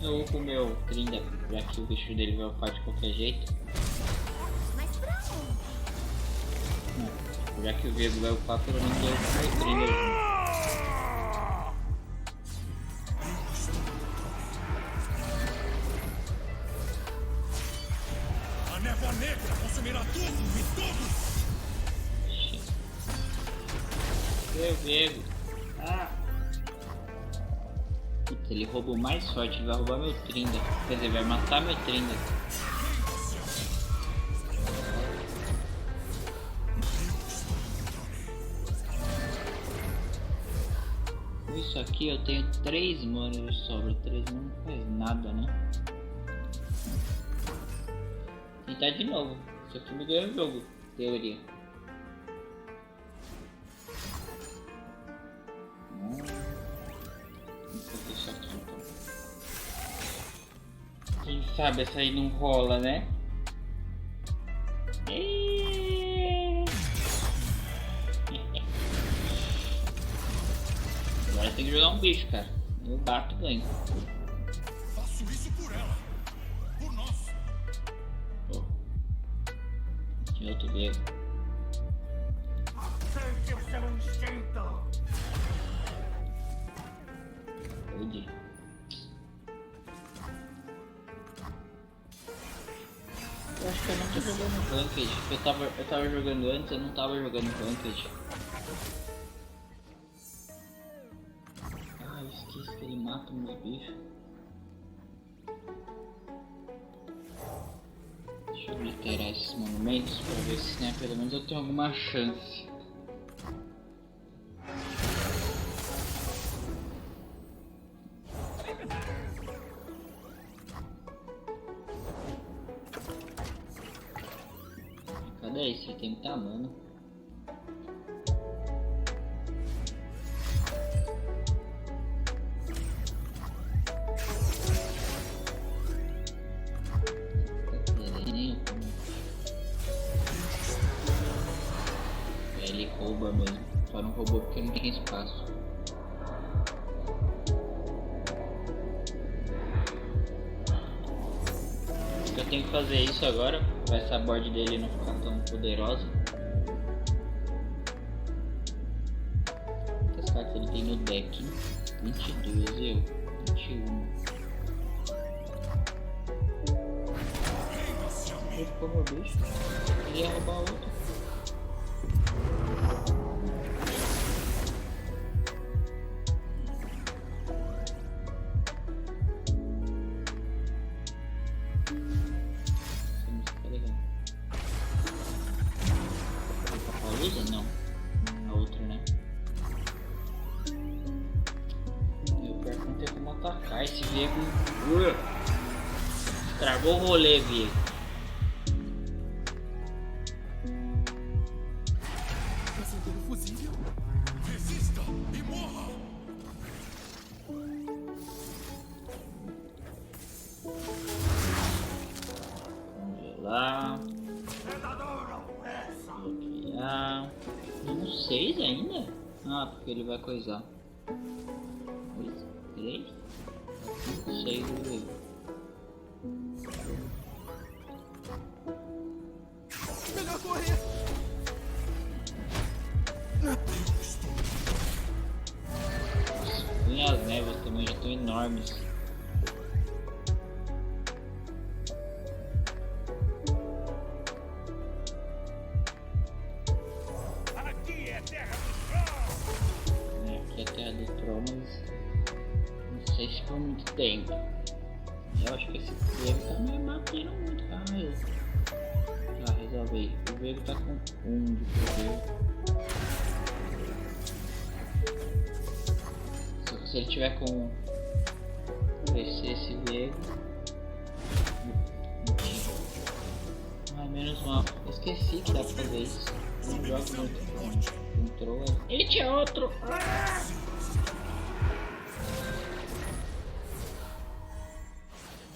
Eu vou com o meu Trinda, já que o bicho dele vai upar de qualquer jeito. Já que o Viego vai upar, pelo menos eu vou com o Trinda. A névoa negra consumirá tudo e todos. Meu Viego. Putz, ele roubou mais sorte, ele vai roubar meu Trinda. Quer dizer, vai matar meu Trinda. Isso aqui eu tenho 3 manas de sobra. 3 manas não faz nada, né? Tentar de novo. Isso aqui me ganha o jogo, teoria. Isso aqui, então. Quem sabe essa aí não rola, né? Agora tem que jogar um bicho, cara. Eu bato e ganho. Faço isso por ela. Por nós. Tinha outro Viego. Aceite o seu instinto. Perdi. Eu acho que eu não tô jogando Ranked. Eu tava jogando antes, eu não tava jogando Ranked. uns bichos. Deixa eu obliterar esses monumentos pra ver se, né, pelo menos eu tenho alguma chance. Cadê esse? Tem muita mana. Ele rouba mesmo, só não roubou porque não tem espaço. Eu tenho que fazer isso agora pra essa board dele não ficar tão poderosa. Quantas cartas ele tem no deck? 22, eu 21. Ele ficou meu bicho. Ele ia roubar outro. Não, a outra, né? Eu pior que não tem como atacar esse Viego. Estragou o rolê, Viego. Resista e morra! Congelar. Bloquear. Não 6 ainda? Ah, porque ele vai coisar. 2, 3, 4, 6 vezes. Melhor correr! E as névoas também já estão enormes. Aqui é terra do troll! Aqui é terra do troll, mas não sei se por muito tempo. Eu acho que esse Vego tá me matando muito. Já resolvi. O Vego tá com 1 de poder. Se ele tiver com PC esse Vego. Ai, menos mal. Eu esqueci que dá pra fazer isso. Eu não jogo muito com controle. Ele tinha outro!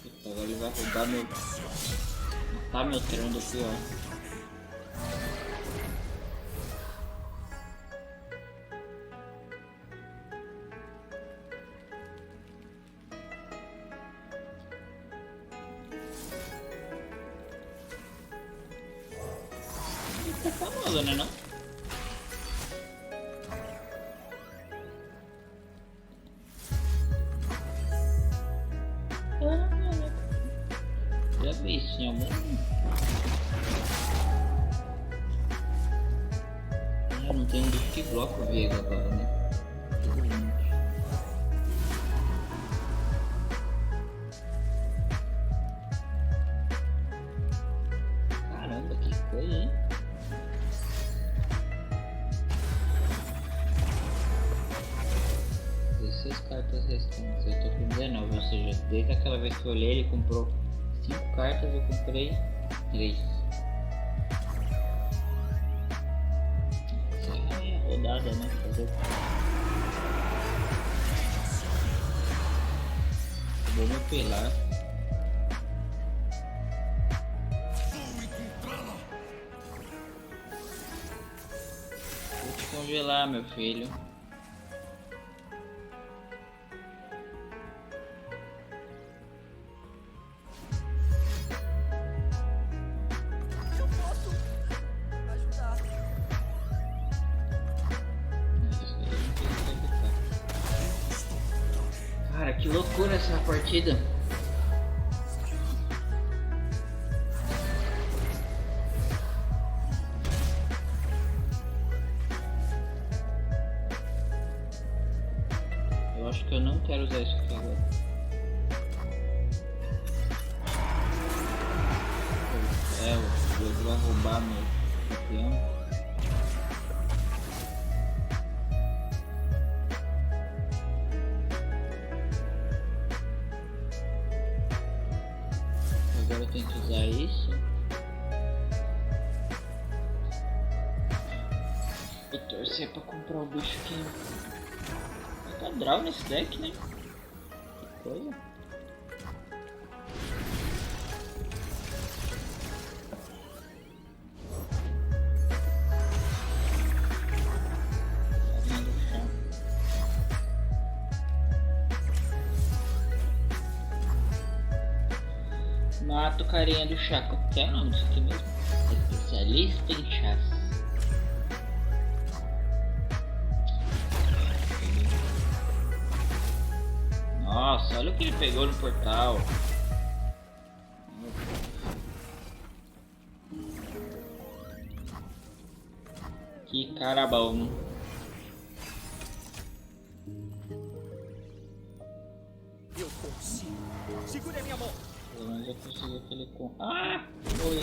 Puta, agora ele vai roubar meu. Matar meu trono aqui, ó. Tá famoso, né, não? Já vi isso em algum... Eu não tenho bicho que bloca o Vego agora, né? Caramba, que coisa, hein? Cartas restantes, eu tô com 19, ou seja, desde aquela vez que eu olhei ele comprou 5 cartas, eu comprei 3. Essa é a rodada, né? Fazer... Vou me pelar. Vou te congelar, meu filho. Cara, que loucura essa partida. Eu acho que que eu não quero usar isso aqui agora. É, o jogo vai roubar meu campeão. Agora eu tenho que usar isso. E torcer pra comprar o bicho que tá draw nesse deck, né? Que coisa. Mata o carinha do chá. Qual que é o nome disso aqui mesmo? Especialista em chás. Nossa, olha o que ele pegou no portal. Que cara bom. Eu consigo. Segure a minha mão. Pelo menos eu consegui aquele com. Ah! Foi.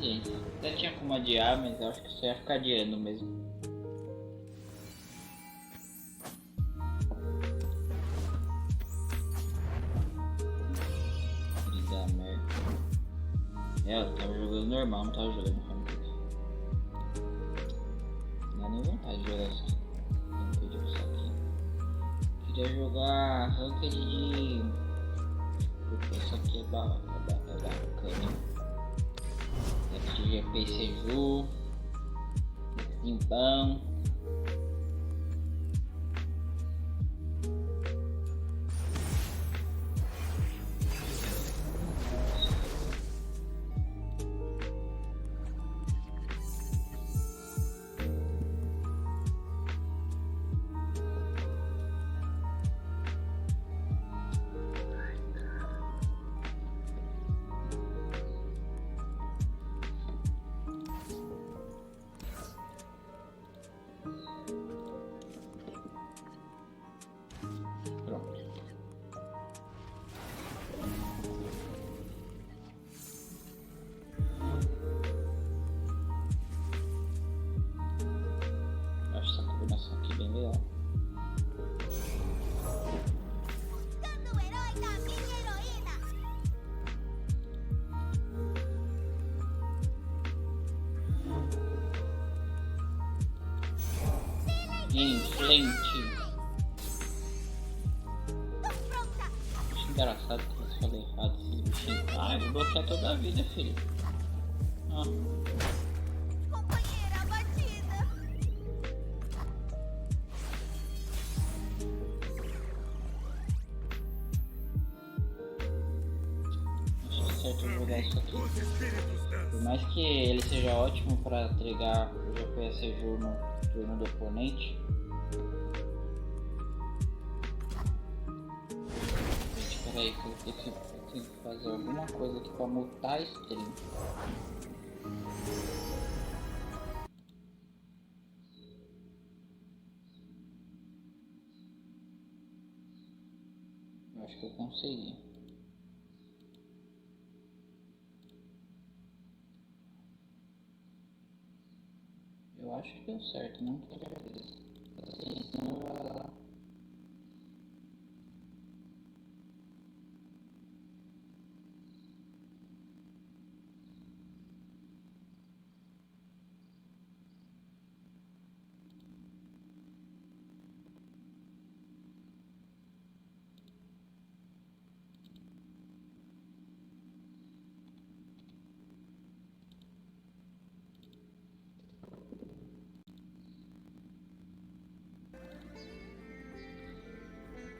Gente, até tinha como adiar, mas eu acho que isso ia ficar adiando mesmo. Filho da merda. É, eu tava jogando normal, não tava jogando família. Não dá nem vontade de jogar isso aqui. Não pedi isso aqui. Queria jogar ranked de. Porque isso aqui é bacana. GP Seju, Limpão. Em frente. Acho engraçado que eu falei errado esse bichinho. Ah, eu vou bloquear toda a vida, filho. Ah. Companheira abatida. Acho certo eu jogar isso aqui. Por mais que ele seja ótimo para entregar o GPS Seju no turno do oponente. Peraí, que eu tenho que fazer alguma coisa aqui pra mutar a stream. Eu acho que eu consegui. Eu acho que deu certo, não tenho certeza. Assim, senão vai lá.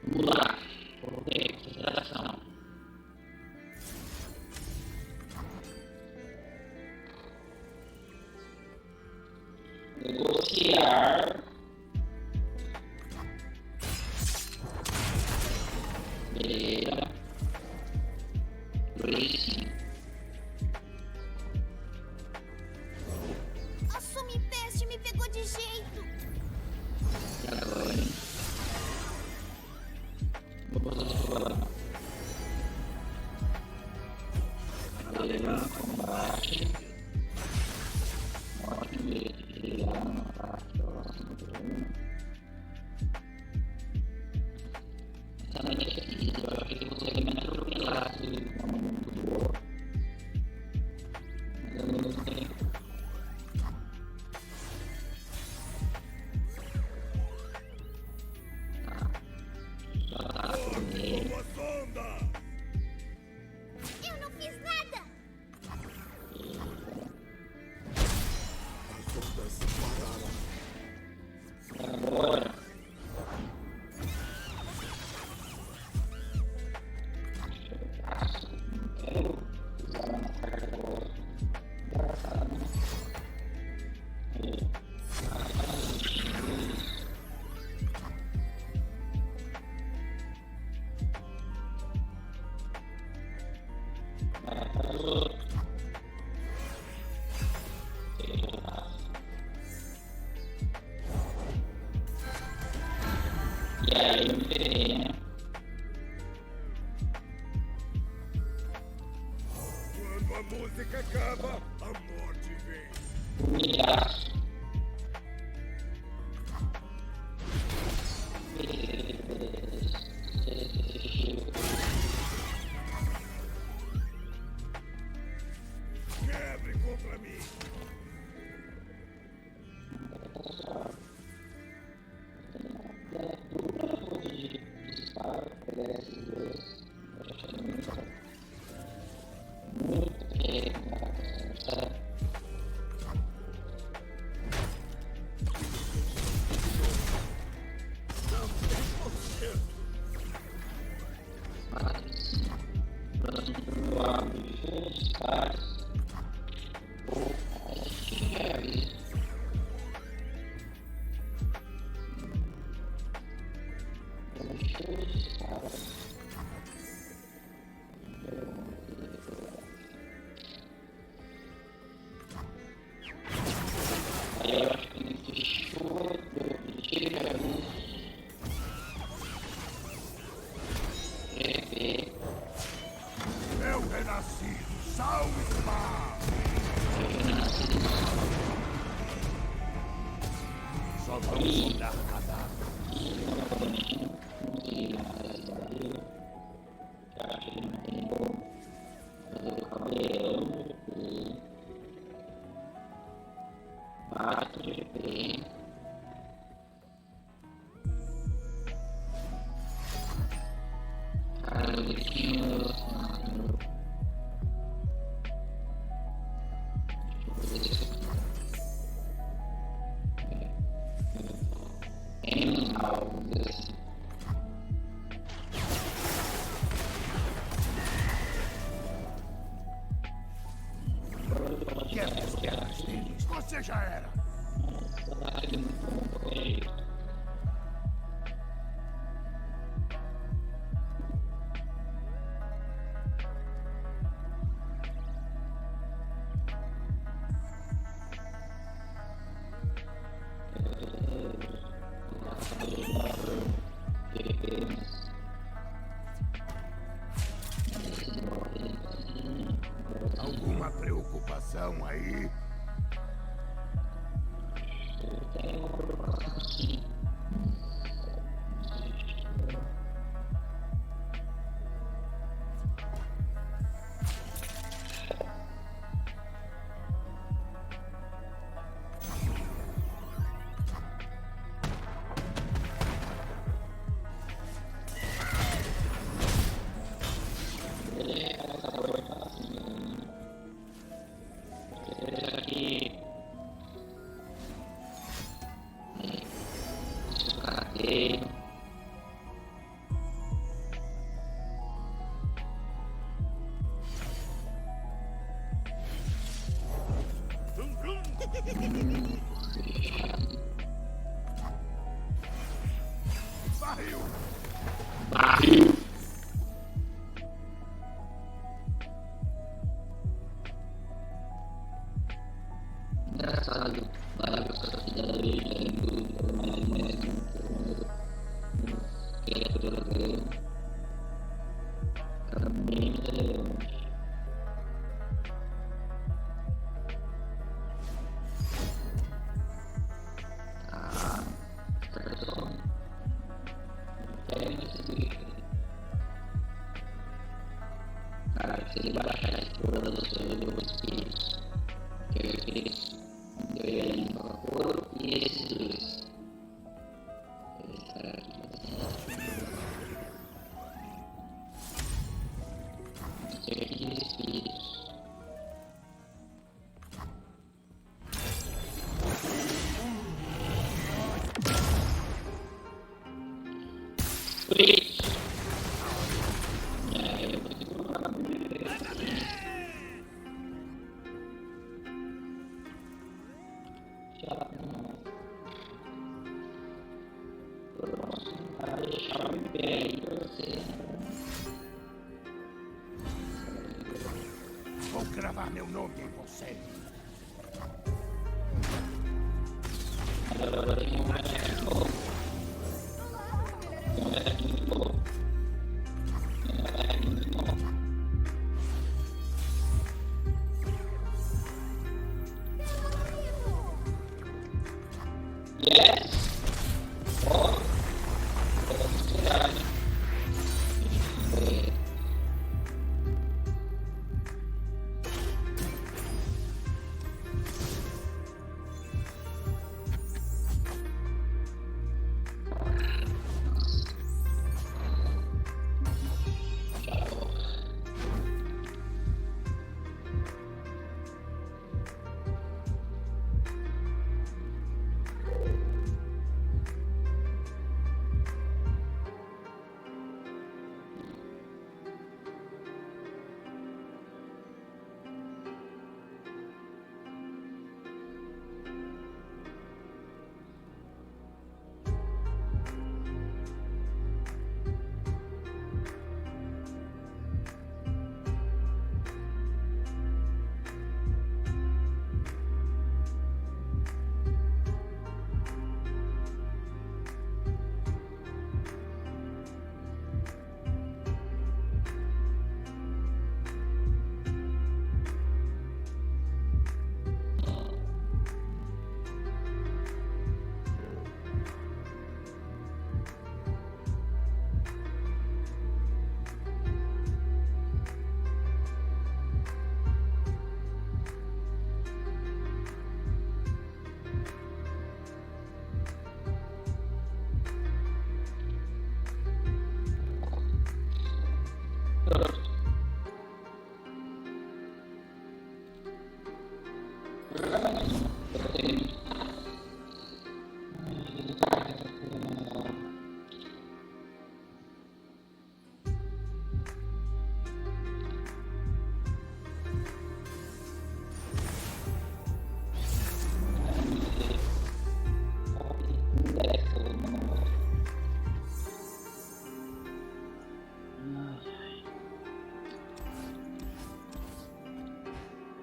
Vamos lá, coloquei consideração. Negociar. Beleza. Lorzinho. Assume peso. Você já era. Alguma preocupação aí? Se ele baixar a coroa dos seus espíritos, que eu fiz ele no couro e esses dois. Cerca de espíritos. Vou gravar meu nome em você.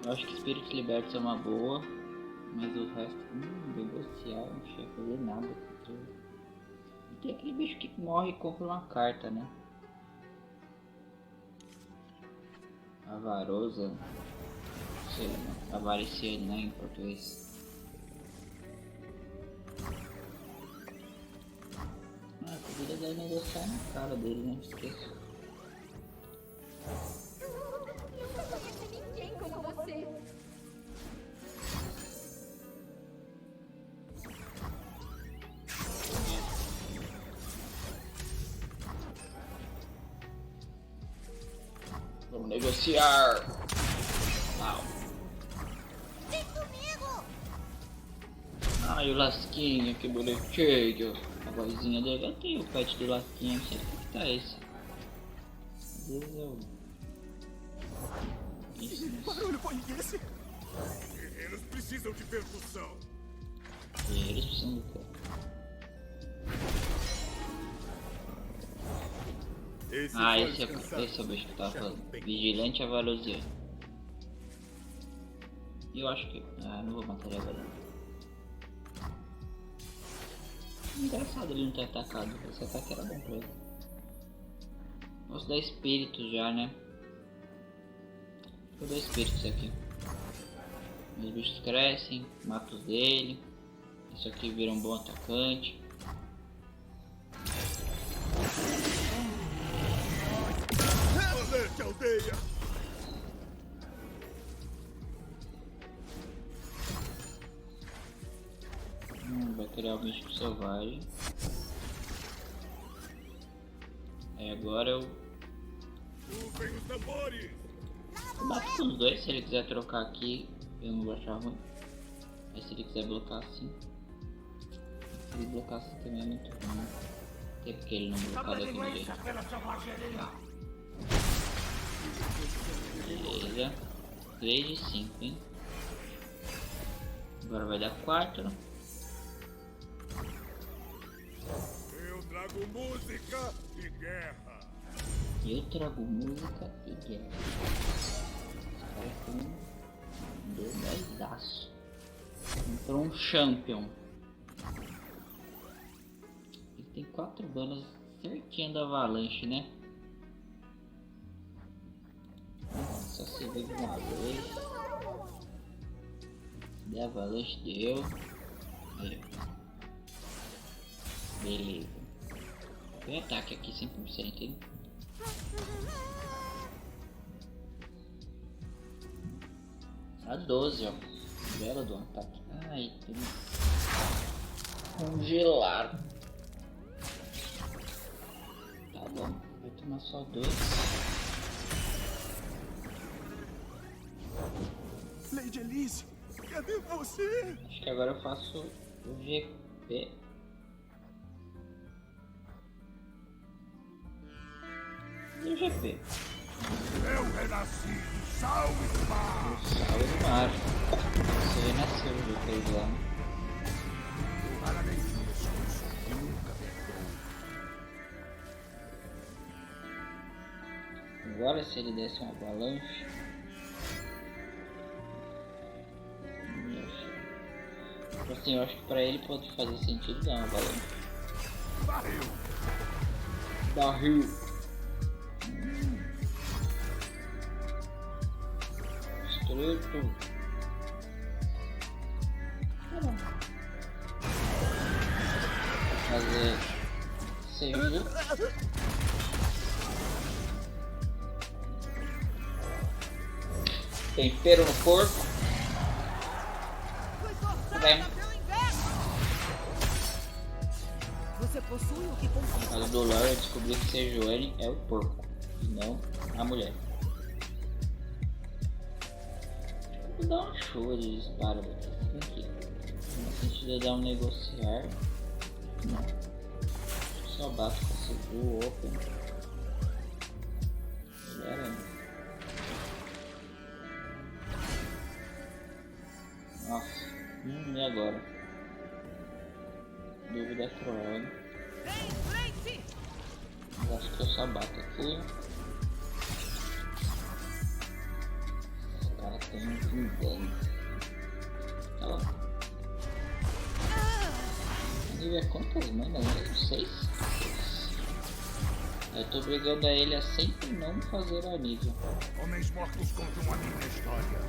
Eu acho que espíritos libertos é uma boa, mas o resto, negociar, não chega a fazer nada. E tem aquele bicho que morre e compra uma carta, né? Avarosa, sei lá, avariciano, né, em português. Ah, a vida deve negociar na cara dele, né? Esqueço. Vamos negociar. Não. Vem comigo. Ai, o Lasquinha, que bonitinho. A vozinha dele, eu tenho o pet do Lasquinha, não sei o que tá esse. Às vezes eu... Isso, Que barulho foi esse? Guerreiros precisam de percussão. Guerreiros precisam do quê? Esse é o bicho que eu tava falando. Vigilante avarosiano. E eu acho que... Ah, não vou matar ele agora. Engraçado ele não ter atacado. Esse ataque era bom pra ele. Posso dar espíritos já, né? Vou dar espíritos aqui. Os bichos crescem, mato os dele. Isso aqui vira um bom atacante. Alerte, aldeia! criar o místico selvagem. Aí agora eu bato com os dois, se ele quiser trocar aqui, eu não vou achar ruim. Mas se ele quiser blocar assim, se ele blocar assim também é muito ruim. Até porque ele não blocar daquele jeito. Beleza. 3 de 5, hein? Agora vai dar 4. Eu trago música e guerra. Eu trago música e guerra. Esse cara tem um doidaço. Entrou um champion. Ele tem 4 balas certinho da avalanche, né? Só se vê de uma vez. De avalanche deu. Aí. Beleza. Tem ataque aqui 100%, hein? A 12, ó. Bela do ataque. Ai, tem congelar. Tá bom, vai tomar só 2. Lady Elise, cadê você? Acho que agora eu faço o GP. E o GP? Eu renasci do sal e do mar. O sal e do mar. Você renasceu do GP lá. Raramente me esforço e nunca perdoo. Agora se ele desse uma avalanche. Assim, eu acho que pra ele pode fazer sentido dar uma avalanche. Barril. Destruiu tudo. Tá bom. Vou fazer Seju. Tempero no corpo. Bem. Você possui o que conquista. Mas do Lore eu descobri que Sejuani é o porco e não a mulher. Vou dar uma chuva de disparo aqui. No sentido de dar um negociar. Não. Acho que só bato com esse Blue Open. Melhor ainda. Nossa. E agora? Dúvida cruel. Acho que eu só bato aqui. Esse cara tem um dano. Tá lá. Ele vê quantas manas? 6? Eu tô brigando a ele a sempre não fazer a nível. Homens mortos contam a minha história.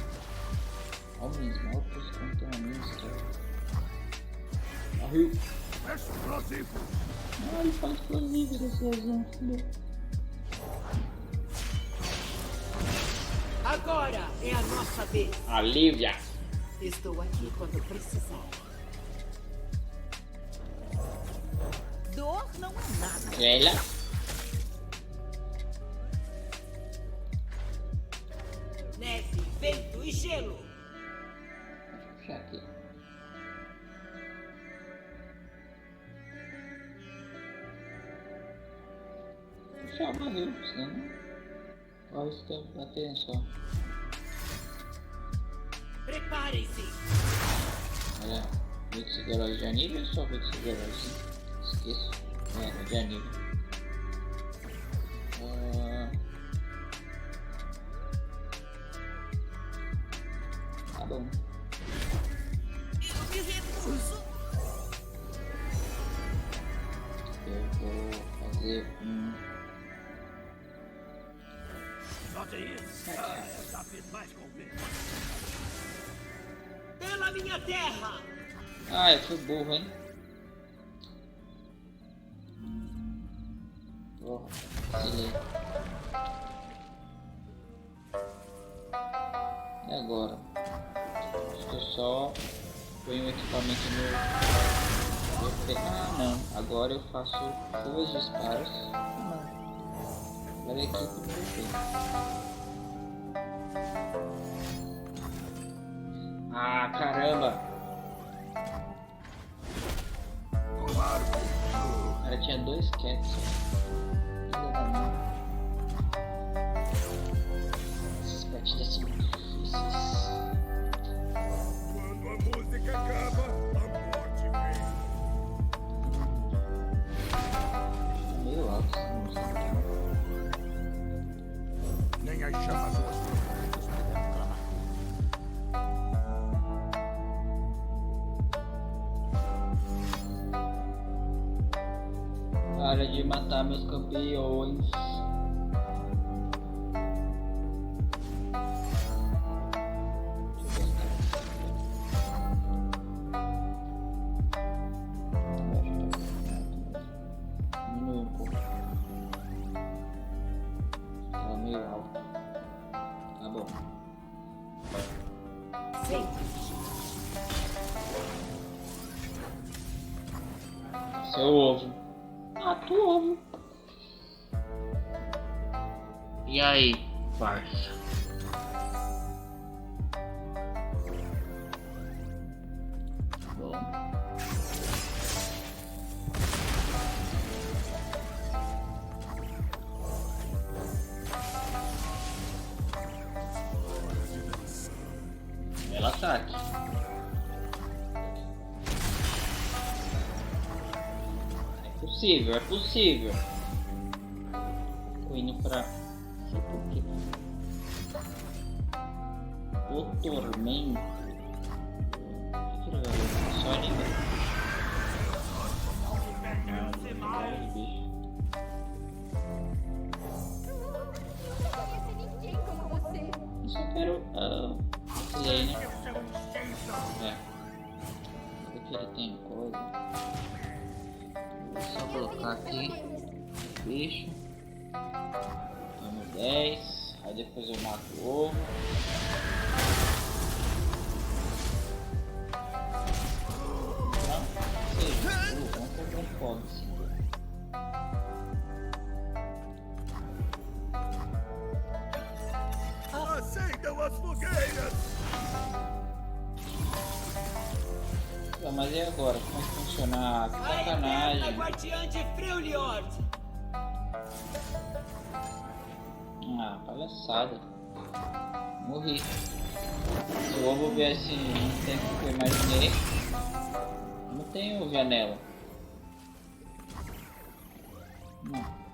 Homens mortos contam a minha história. Barril. Explosivo. Ah, ele faz explosivo desse exemplo. Agora é a nossa vez. A Lívia. Estou aqui quando precisar. Dor não é nada. Velha. Neve, vento e gelo. Vou puxar aqui. Vou puxar o barril, senão olha esse tempo batendo só. Preparem-se. Olha, vê que esse herói de anilha ou só vê que esse herói? Esqueço. É, de anilha. Tá bom. Eu me recuso. Eu vou fazer um. Note isso. Essa vez mais conveniente. Pela minha terra. Ah, eu fui burro, hein? Porra, vacilei. E agora? Acho que eu só ponho o equipamento no Ah não, agora eu faço 2 disparos. Agora a equipe perfeita. Ah, caramba! O cara tinha 2 cats. Essas partidas são difíceis. Quando a música acaba, a morte vem. Tá meio alto essa música. Nem as chamas das tormentas puderam clamar. Para de matar meus campeões. Diminui um pouco. Tá meio alto. Tá bom. Sim. Seu ovo. Mata o ovo. E aí, parça? Bom. Belo ataque. É possível. Tô indo pra... O tormento. Só nível. Eu só quero... esse aí, né? É. Aqui ele tem coisa. Vou só colocar aqui o bicho. Tamo 10. Aí depois eu mato o ovo. Não sei. Vamos comprar um fogo assim. Acendam as fogueiras! Mas e agora? Como é que funciona? Que sacanagem. Guardiã de Freljord. Ah, palhaçada. Morri. Se o ovo viesse no tempo que eu imaginei, não tem ovo nela.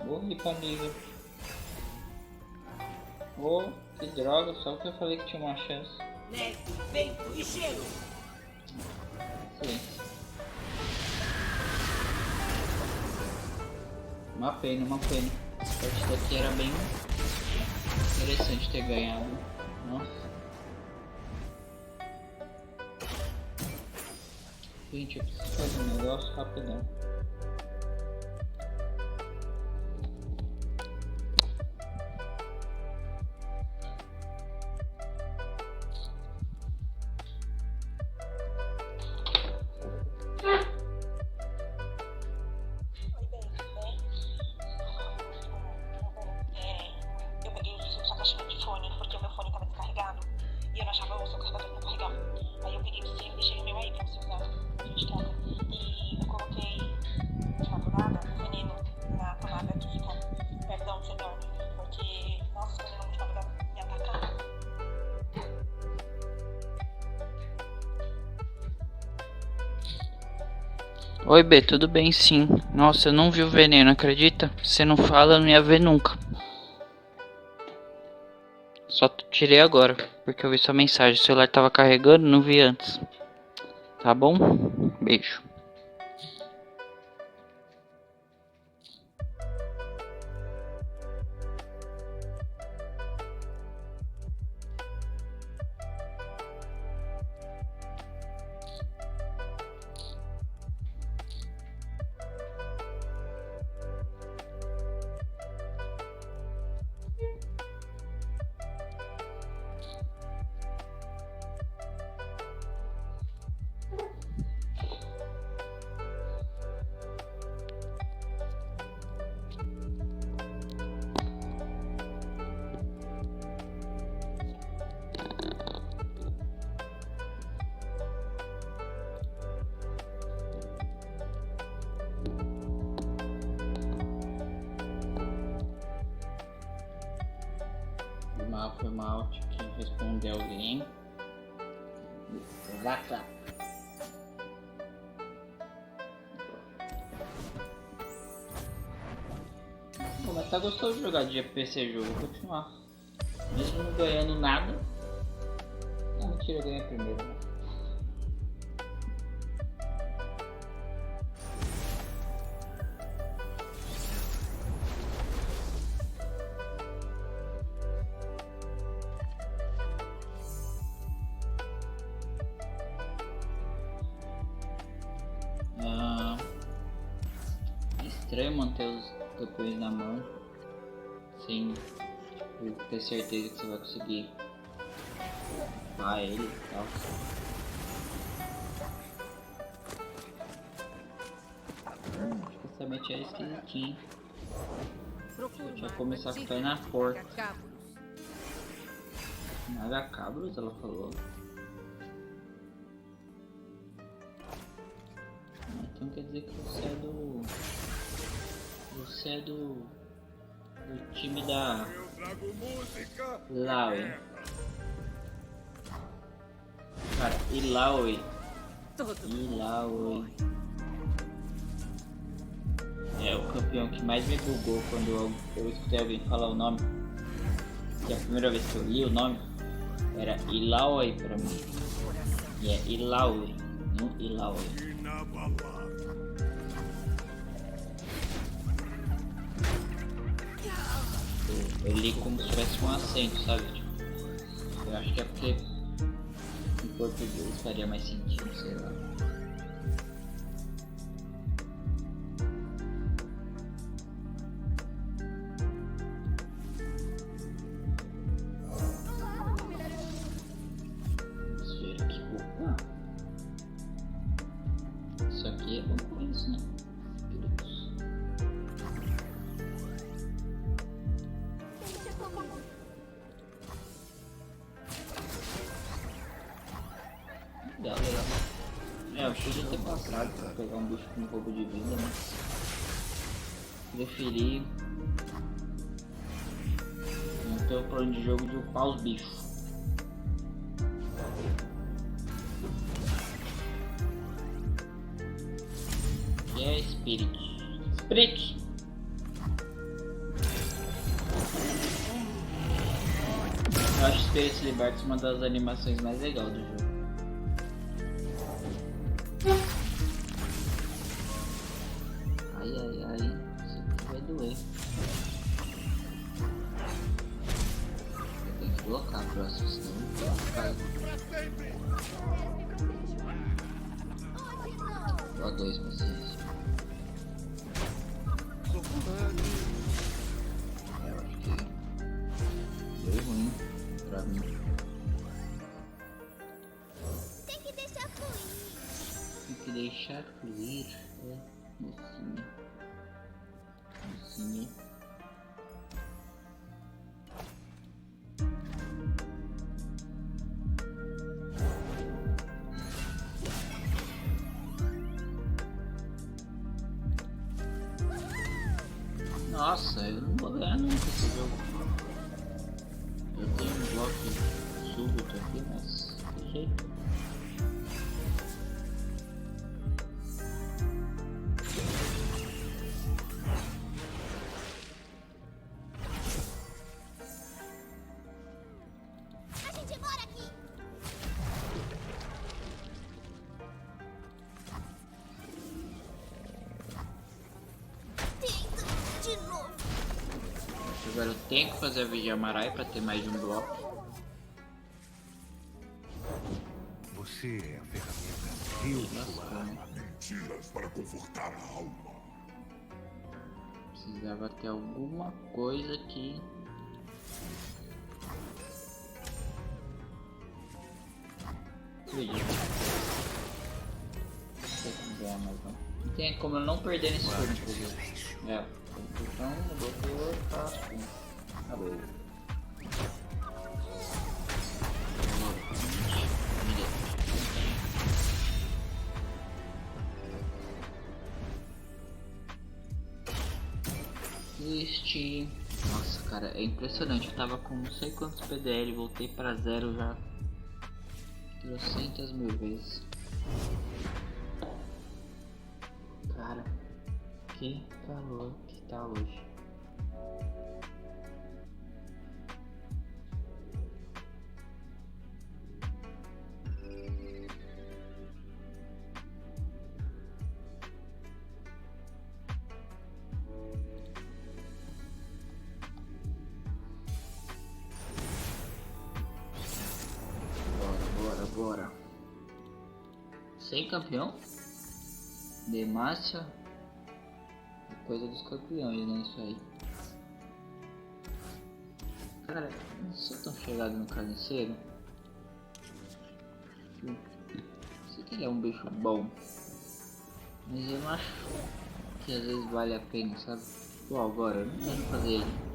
Morri pra nível. Oh, que droga, só que eu falei que tinha uma chance. Neve, vento e gelo. Sim. Uma pena. Essa partida aqui era bem interessante ter ganhado. Nossa. Gente, eu preciso fazer um negócio rapidão. Oi, B, tudo bem sim. Nossa, eu não vi o veneno, acredita? Se não fala, eu não ia ver nunca. Só tirei agora, porque eu vi sua mensagem. O celular tava carregando, não vi antes. Tá bom? Beijo. Foi mal. Tive que responder alguém. Vaca. Bom, mas tá gostoso de jogar de GPC jogo, vou continuar. Mesmo não ganhando nada. Não, mentira, eu ganhei primeiro. Né? Estranho manter os campeões na mão sem tipo, ter certeza que você vai conseguir upar ele e tal. Acho que essa mete é esquisitinha. Eu já começar com o pé na porta. Naga cabros, ela falou. Então quer dizer que você é do. Você é do time da Laue. Cara, Ilaoi. É o campeão que mais me bugou quando eu escutei alguém falar o nome. Que a primeira vez que eu li o nome era Ilaoi pra mim. E é Ilaoi, não Ilaoi. Eu li como se tivesse um acento, sabe? Tipo, eu acho que é porque em português faria mais sentido, sei lá. Vamos ver aqui. Opa! Isso aqui é bom com isso, né? Legal. Eu podia ter passado pra pegar um bicho com um pouco de vida, mas preferi não ter o plano de jogo de upar os bichos. Que é Spirit. Eu acho Spirit Liberty uma das animações mais legais do jogo. Ai, isso aqui vai doer. Eu tenho que blocar a próxima, senão não cai. Ó, 2 paciência. Eu acho que deu ruim pra mim. Tem que deixar fluir. Mocinha. Nossa, eu não vou ganhar nunca esse jogo. Eu tenho um bloco súbito aqui, mas que jeito. Agora eu tenho que fazer a Vigiamarai para ter mais de um bloco. Você é a ferramenta mentiras para confortar a alma. Precisava ter alguma coisa aqui. Não tem como eu não perder nesse turno. É. Então, bloqueou, tá assim. Acabou. Triste. Nossa, cara, é impressionante. Eu tava com não sei quantos PDL, voltei pra 0 já 300.000 vezes. Cara, que calor que tá hoje. Bora. Sem campeão? Demácia. Coisa dos campeões, né? Isso aí. Cara, não sou tão chegado no carniceiro. Sei que ele é um bicho bom. Mas eu não acho que às vezes vale a pena, sabe? Pô, agora eu não quero fazer ele.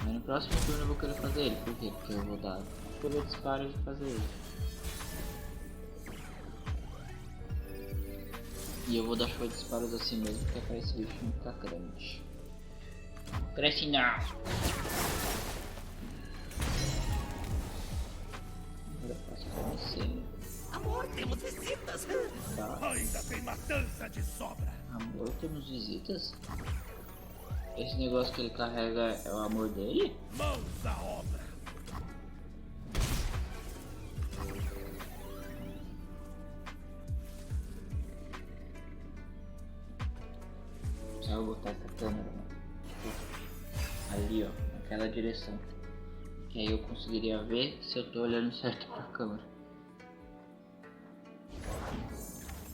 No próximo turno eu vou querer fazer ele. Por quê? Porque eu vou dar escolha disparos de fazer ele. E eu vou dar show de disparos assim mesmo, porque é pra esse bicho não ficar grande. Cresce não! Agora eu faço carniceiro. Amor, temos visitas! Tá. Ainda tem matança de sobra! Amor, temos visitas? Esse negócio que ele carrega é o amor dele? Mãos à obra! Só eu botar essa câmera, mano. Ali, ó, naquela direção. Que aí eu conseguiria ver se eu tô olhando certo pra câmera.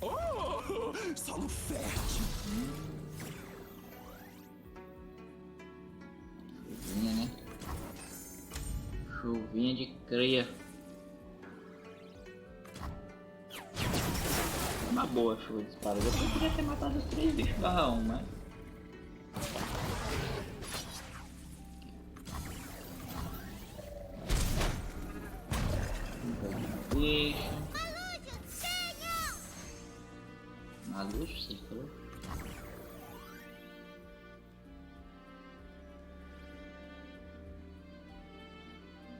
Oh, solo fértil! Chuvinha, né? Chuvinha de cria. Uma boa chuva de disparos. Eu poderia ter matado os 3 bichos barra 1, mas... bicho. Uma luz, você falou?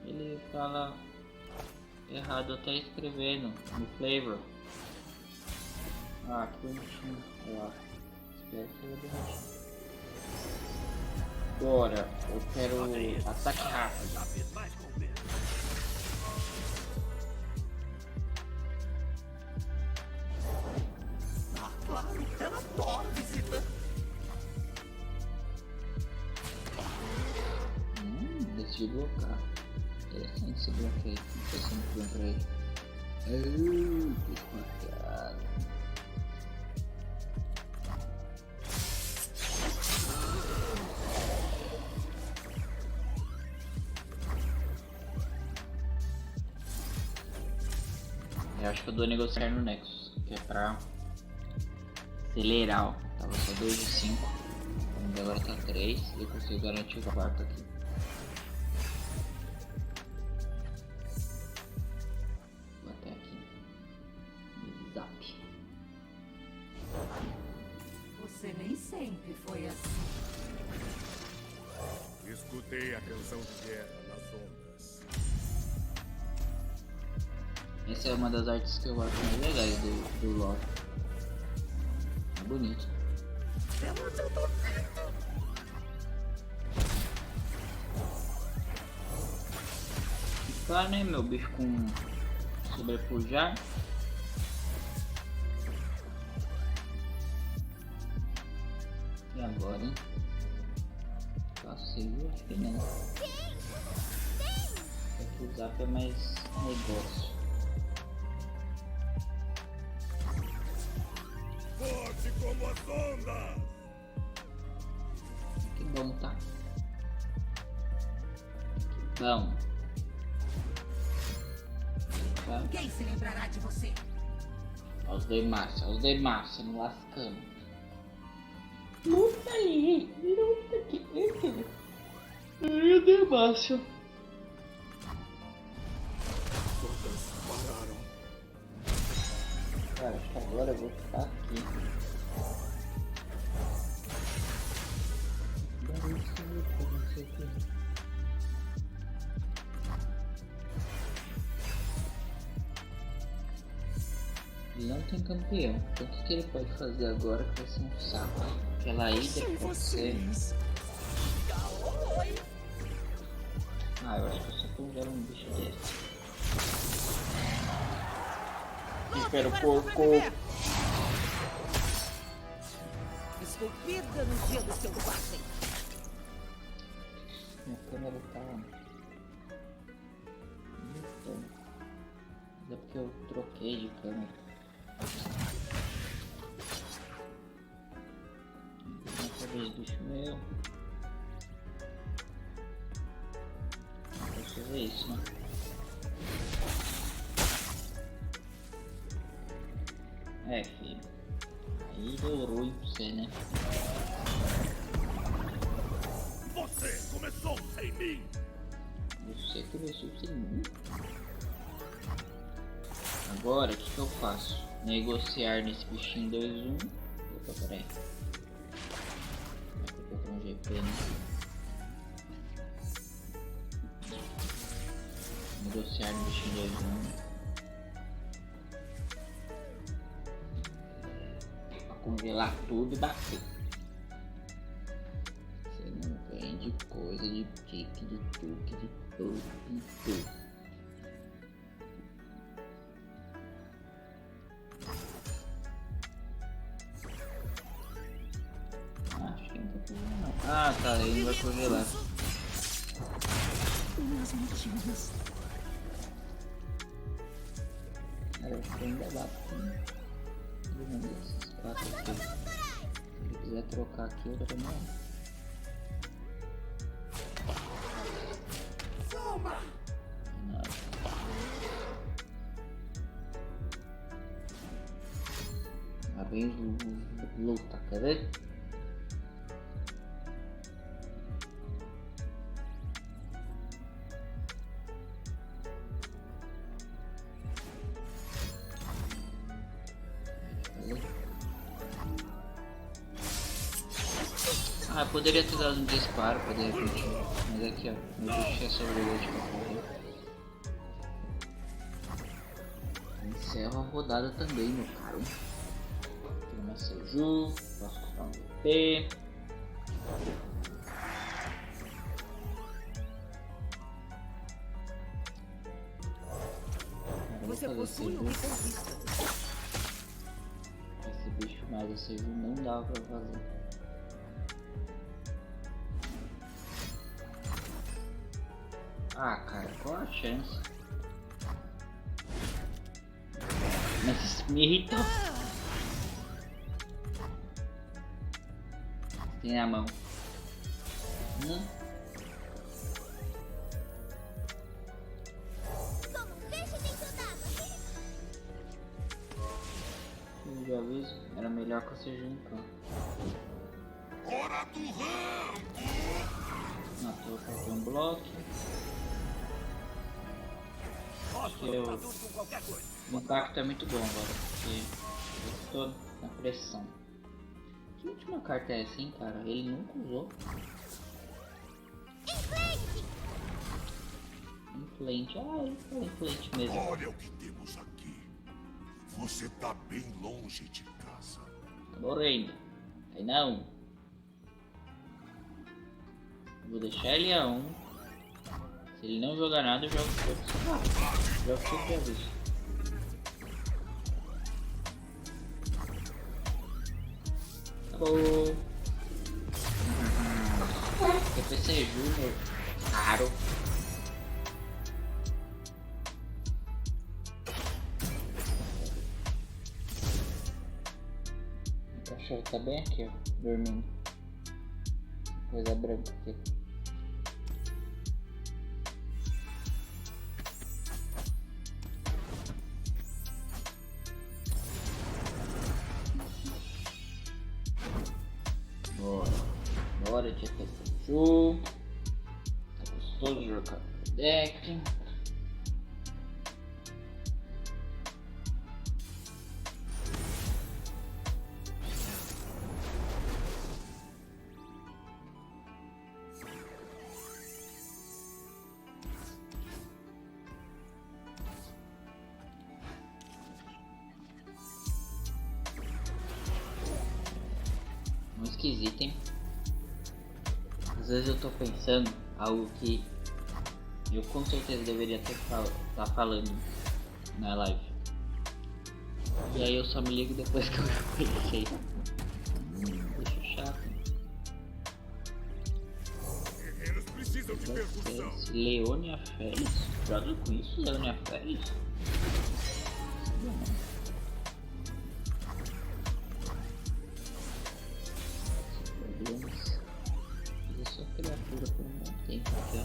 Ele fala errado até escrevendo no flavor. Ah, que bonitinho. Eu acho. Espero que seja bonitinho. Bora, eu quero ataque rápido. Ela adora visita! Decidi blocar. Interessante esse bloqueio. Não sei se não foi pra ele. Que espantalhado. Eu acho que eu dou negociar no Nexus, que é pra acelerar, ó. Tava só 2 de 5, agora tá 3 e eu consigo garantir o quarto aqui. Vou até aqui. Zap. Você nem sempre foi assim. Escutei a canção de guerra nas ondas. Essa é uma das artes que eu acho mais legais do lore. É bonito. Claro, né, meu bicho com sobrepujar. E agora, hein? Passeio, acho que não. Aqui o zap é mais negócio. Forte como as ondas! Que bom, tá? Que bom. Tá? Quem se lembrará de você? Aos demais, não lascamos. Luta ali, luta aqui. Ai, o Demácio. Todas pararam. Cara, acho que agora eu vou ficar aqui. Ele não tem campeão. Então o que ele pode fazer agora que vai ser um saco? Aquela ida pode ser. Ah, eu acho que eu só congelo um bicho desse. Espera o porco. Esculpida no gelo selvagem. Minha câmera tá. Então. É porque eu troquei de câmera. Outra vez bicho meu. Não posso fazer isso, né? É, filho. Aí deu ruim pra você, né? Você começou sem mim! Você começou sem mim? Agora, o que eu faço? Negociar nesse bichinho 2-1. Opa, peraí. Vai colocar um GP, né? Negociar no bichinho 2-1. Congelar tudo e bater. Você não vende coisa de tique, de tuque, de tudo, de tudo. Acho que não tá congelando não. Ah tá, ele vai congelar. Cara, eu acho que ainda dá pra um desses 4 aqui. Se ele quiser trocar aqui, eu também não. Lá vem luta, quer ver? Ah, poderia ter dado um disparo pra de repente, mas aqui ó, meu bicho é sobrevivente pra correr. Encerro a rodada também, meu caro. Tira uma Seju, posso comprar um VP. Você possui uma conquista. Esse bicho mais a Seju não dá pra fazer. Ah, cara, qual a chance? Mas isso me irritou. Tem na mão. Eu já aviso, era melhor que eu seja em campo. Hora do rampo! Matou, faltou um bloco. Acho que o impacto é muito bom agora, porque eu tô na pressão. Que última carta é essa, hein, cara? Ele nunca usou. Inflante, ele foi inflante mesmo. Olha o que temos aqui. Você tá bem longe de casa. Tá morrendo. Aí não. Vou deixar ele a 1. Se ele não jogar nada, eu jogo todos. Jogo tudo de aviso. Acabou. PC Júnior. Caro. O cachorro tá bem aqui, ó. Dormindo. Coisa branca aqui. Bora de Pikachu. Tá gostoso de jogar no deck. esquisito, hein? Às vezes eu tô pensando algo que eu com certeza deveria tá falando na live. E aí eu só me ligo depois que eu já pensei. Bicho chato. Guerreiros precisam de percussão. Leônia Félix? Joga com isso, Leônia Félix? Problemas. Eu sou criatura por um bom tempo já.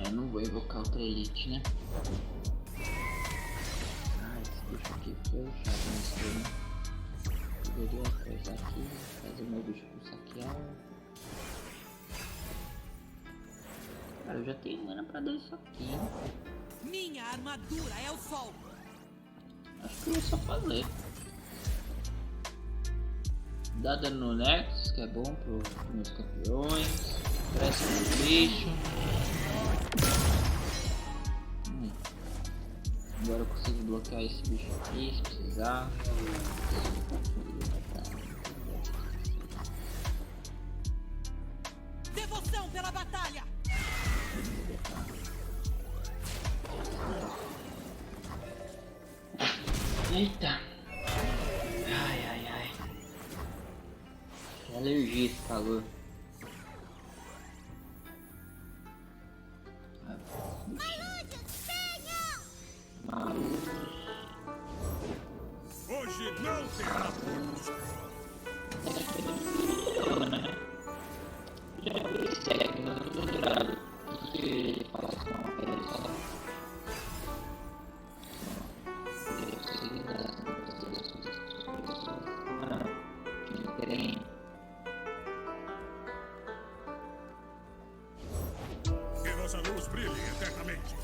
Eu não vou invocar outra elite, né? Esse bicho aqui foi chato nesse turno. Poderia coisar aqui, fazer meu bicho pro saquear. Cara, eu já tenho mana pra dar isso aqui. Minha armadura é o sol. Acho que eu vou só fazer. Dá dano no Nexus, que é bom pros meus campeões. Cresce no bicho. Agora eu consigo bloquear esse bicho aqui se precisar. Devoção pela batalha. Eita. Ai. Que alergia esse calor. Hoje não terá luz. Que nossa luz brilhe eternamente.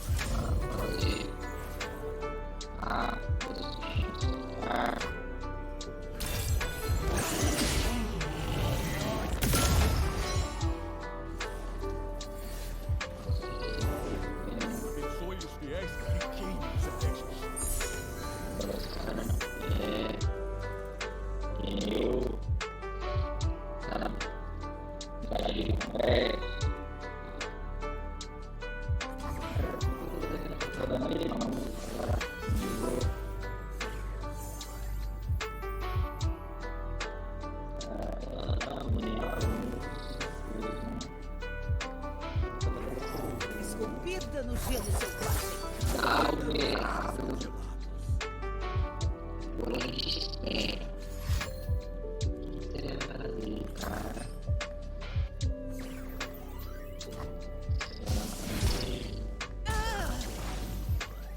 Abençoe os fiéis e queime os hereges. Esculpida no gelo selvagem.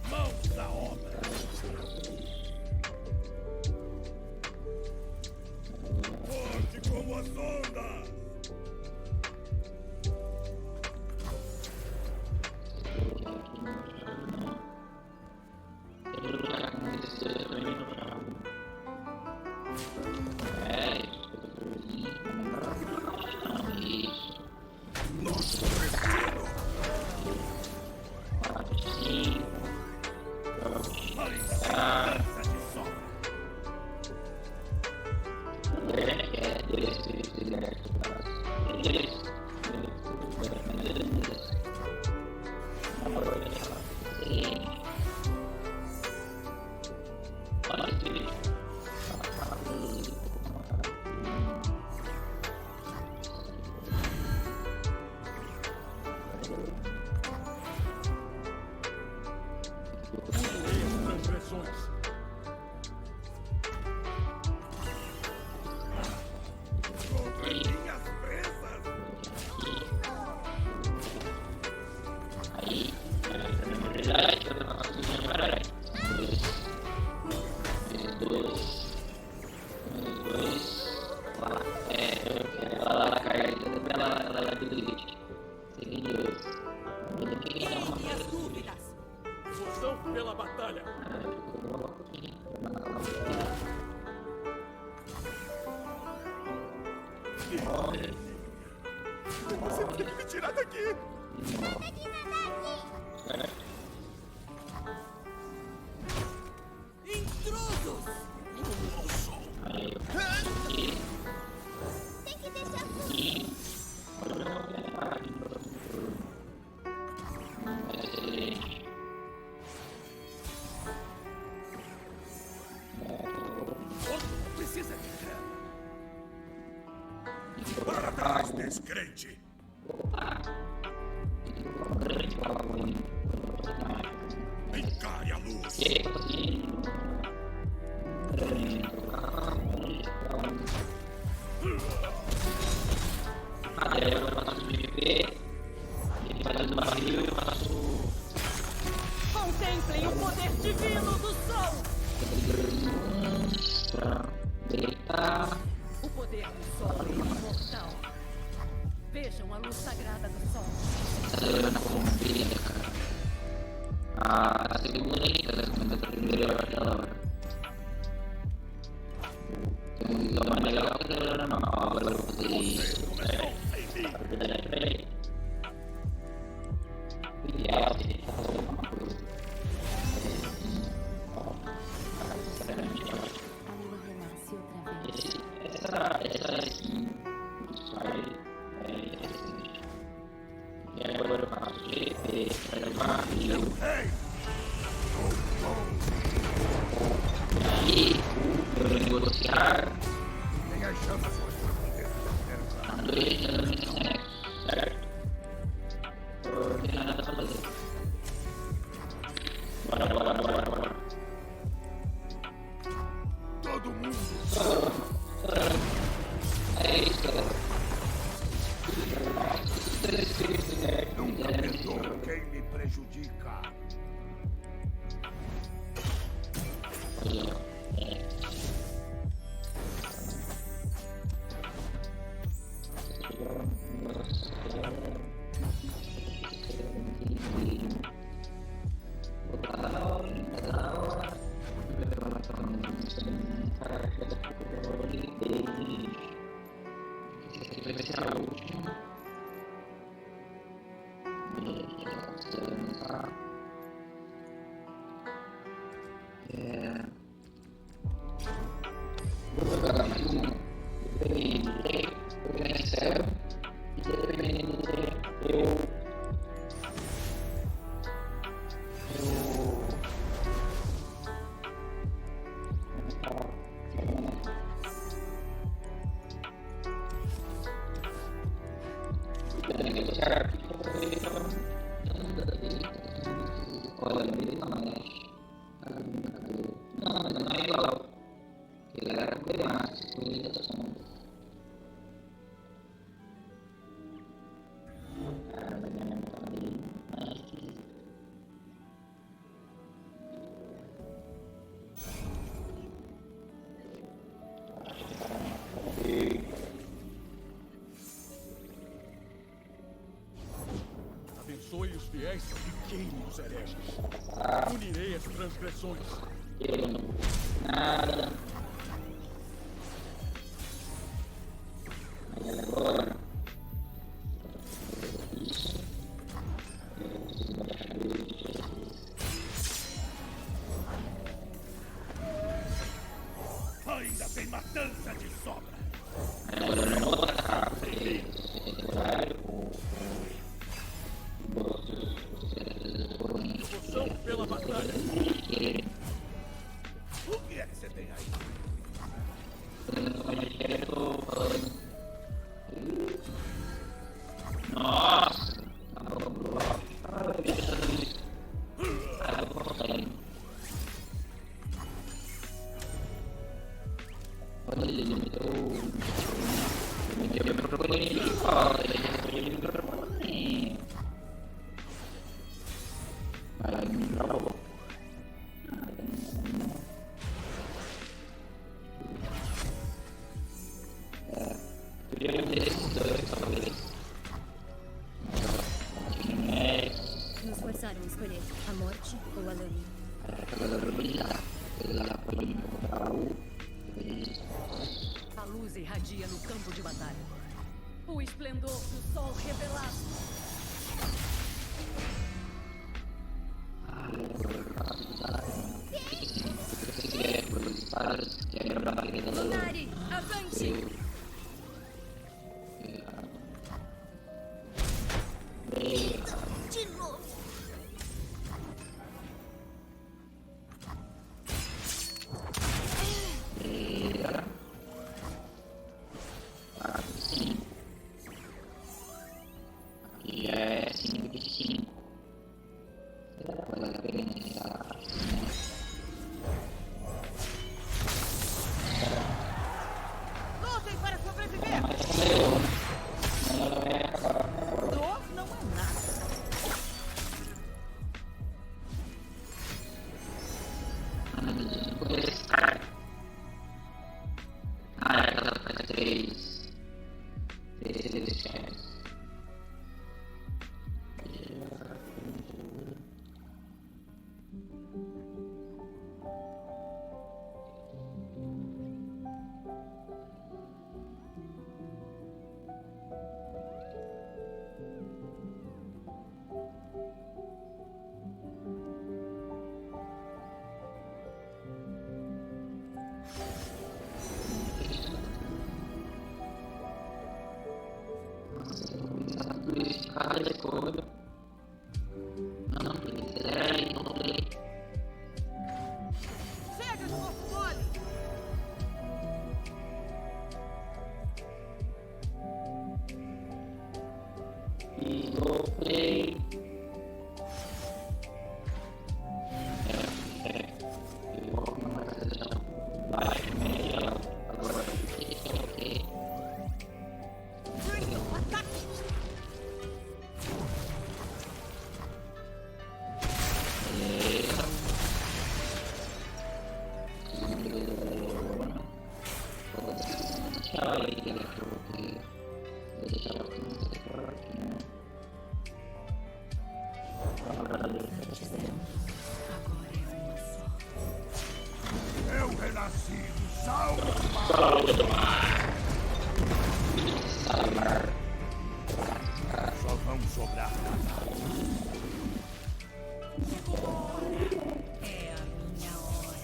Mãos da obra. Forte como as ondas. Pela batalha. Você tem que me tirar daqui. Intrusos! descrente. Encare a luz. Contemplem o poder divino do sol. O poder do sol é imortal. Vejam a luz sagrada do sol. A segunda da primeira hora. Uma legal que era normal, agora eu vou fazer isso. Peraí. Ideal, fazer alguma coisa. Essa aqui e agora eu faço GP para levar e aí eu vou negociar a noite da minha sexo, certo? Não tem nada pra fazer. Bora. Todo mundo. É isso, galera. Nunca perdoo quem me prejudica. Abençoe os fiéis e queime os hereges. Punirei as transgressões. Nada. Mas agora isso. Eu preciso baixar Ainda tem matança de sobra. agora eu não vou atacar porque esse horário Devoção pela batalha. O que é que você tem aí? Nossa! Olha, ele me deu microfone de volta, ele me deu microfone. Vai, me travou. Podia ter esses dois, talvez. Nos forçaram a escolher a morte ou a A luz irradia no campo de batalha. O esplendor do sol revelado. Lunari, avante! De novo! cada escolha. Não quiser e não lê. Chega de corpo mole! E vou play. Eu vou uma sessão baixo, média, agora o que é o quê? Eu renasci do sal do mar. Só vão sobrar É a minha hora.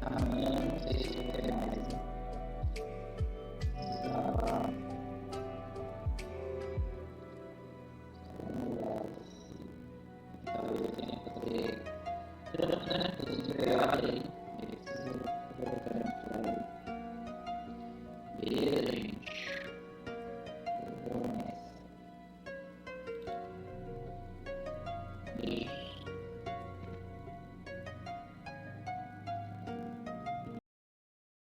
Amanhã, não sei se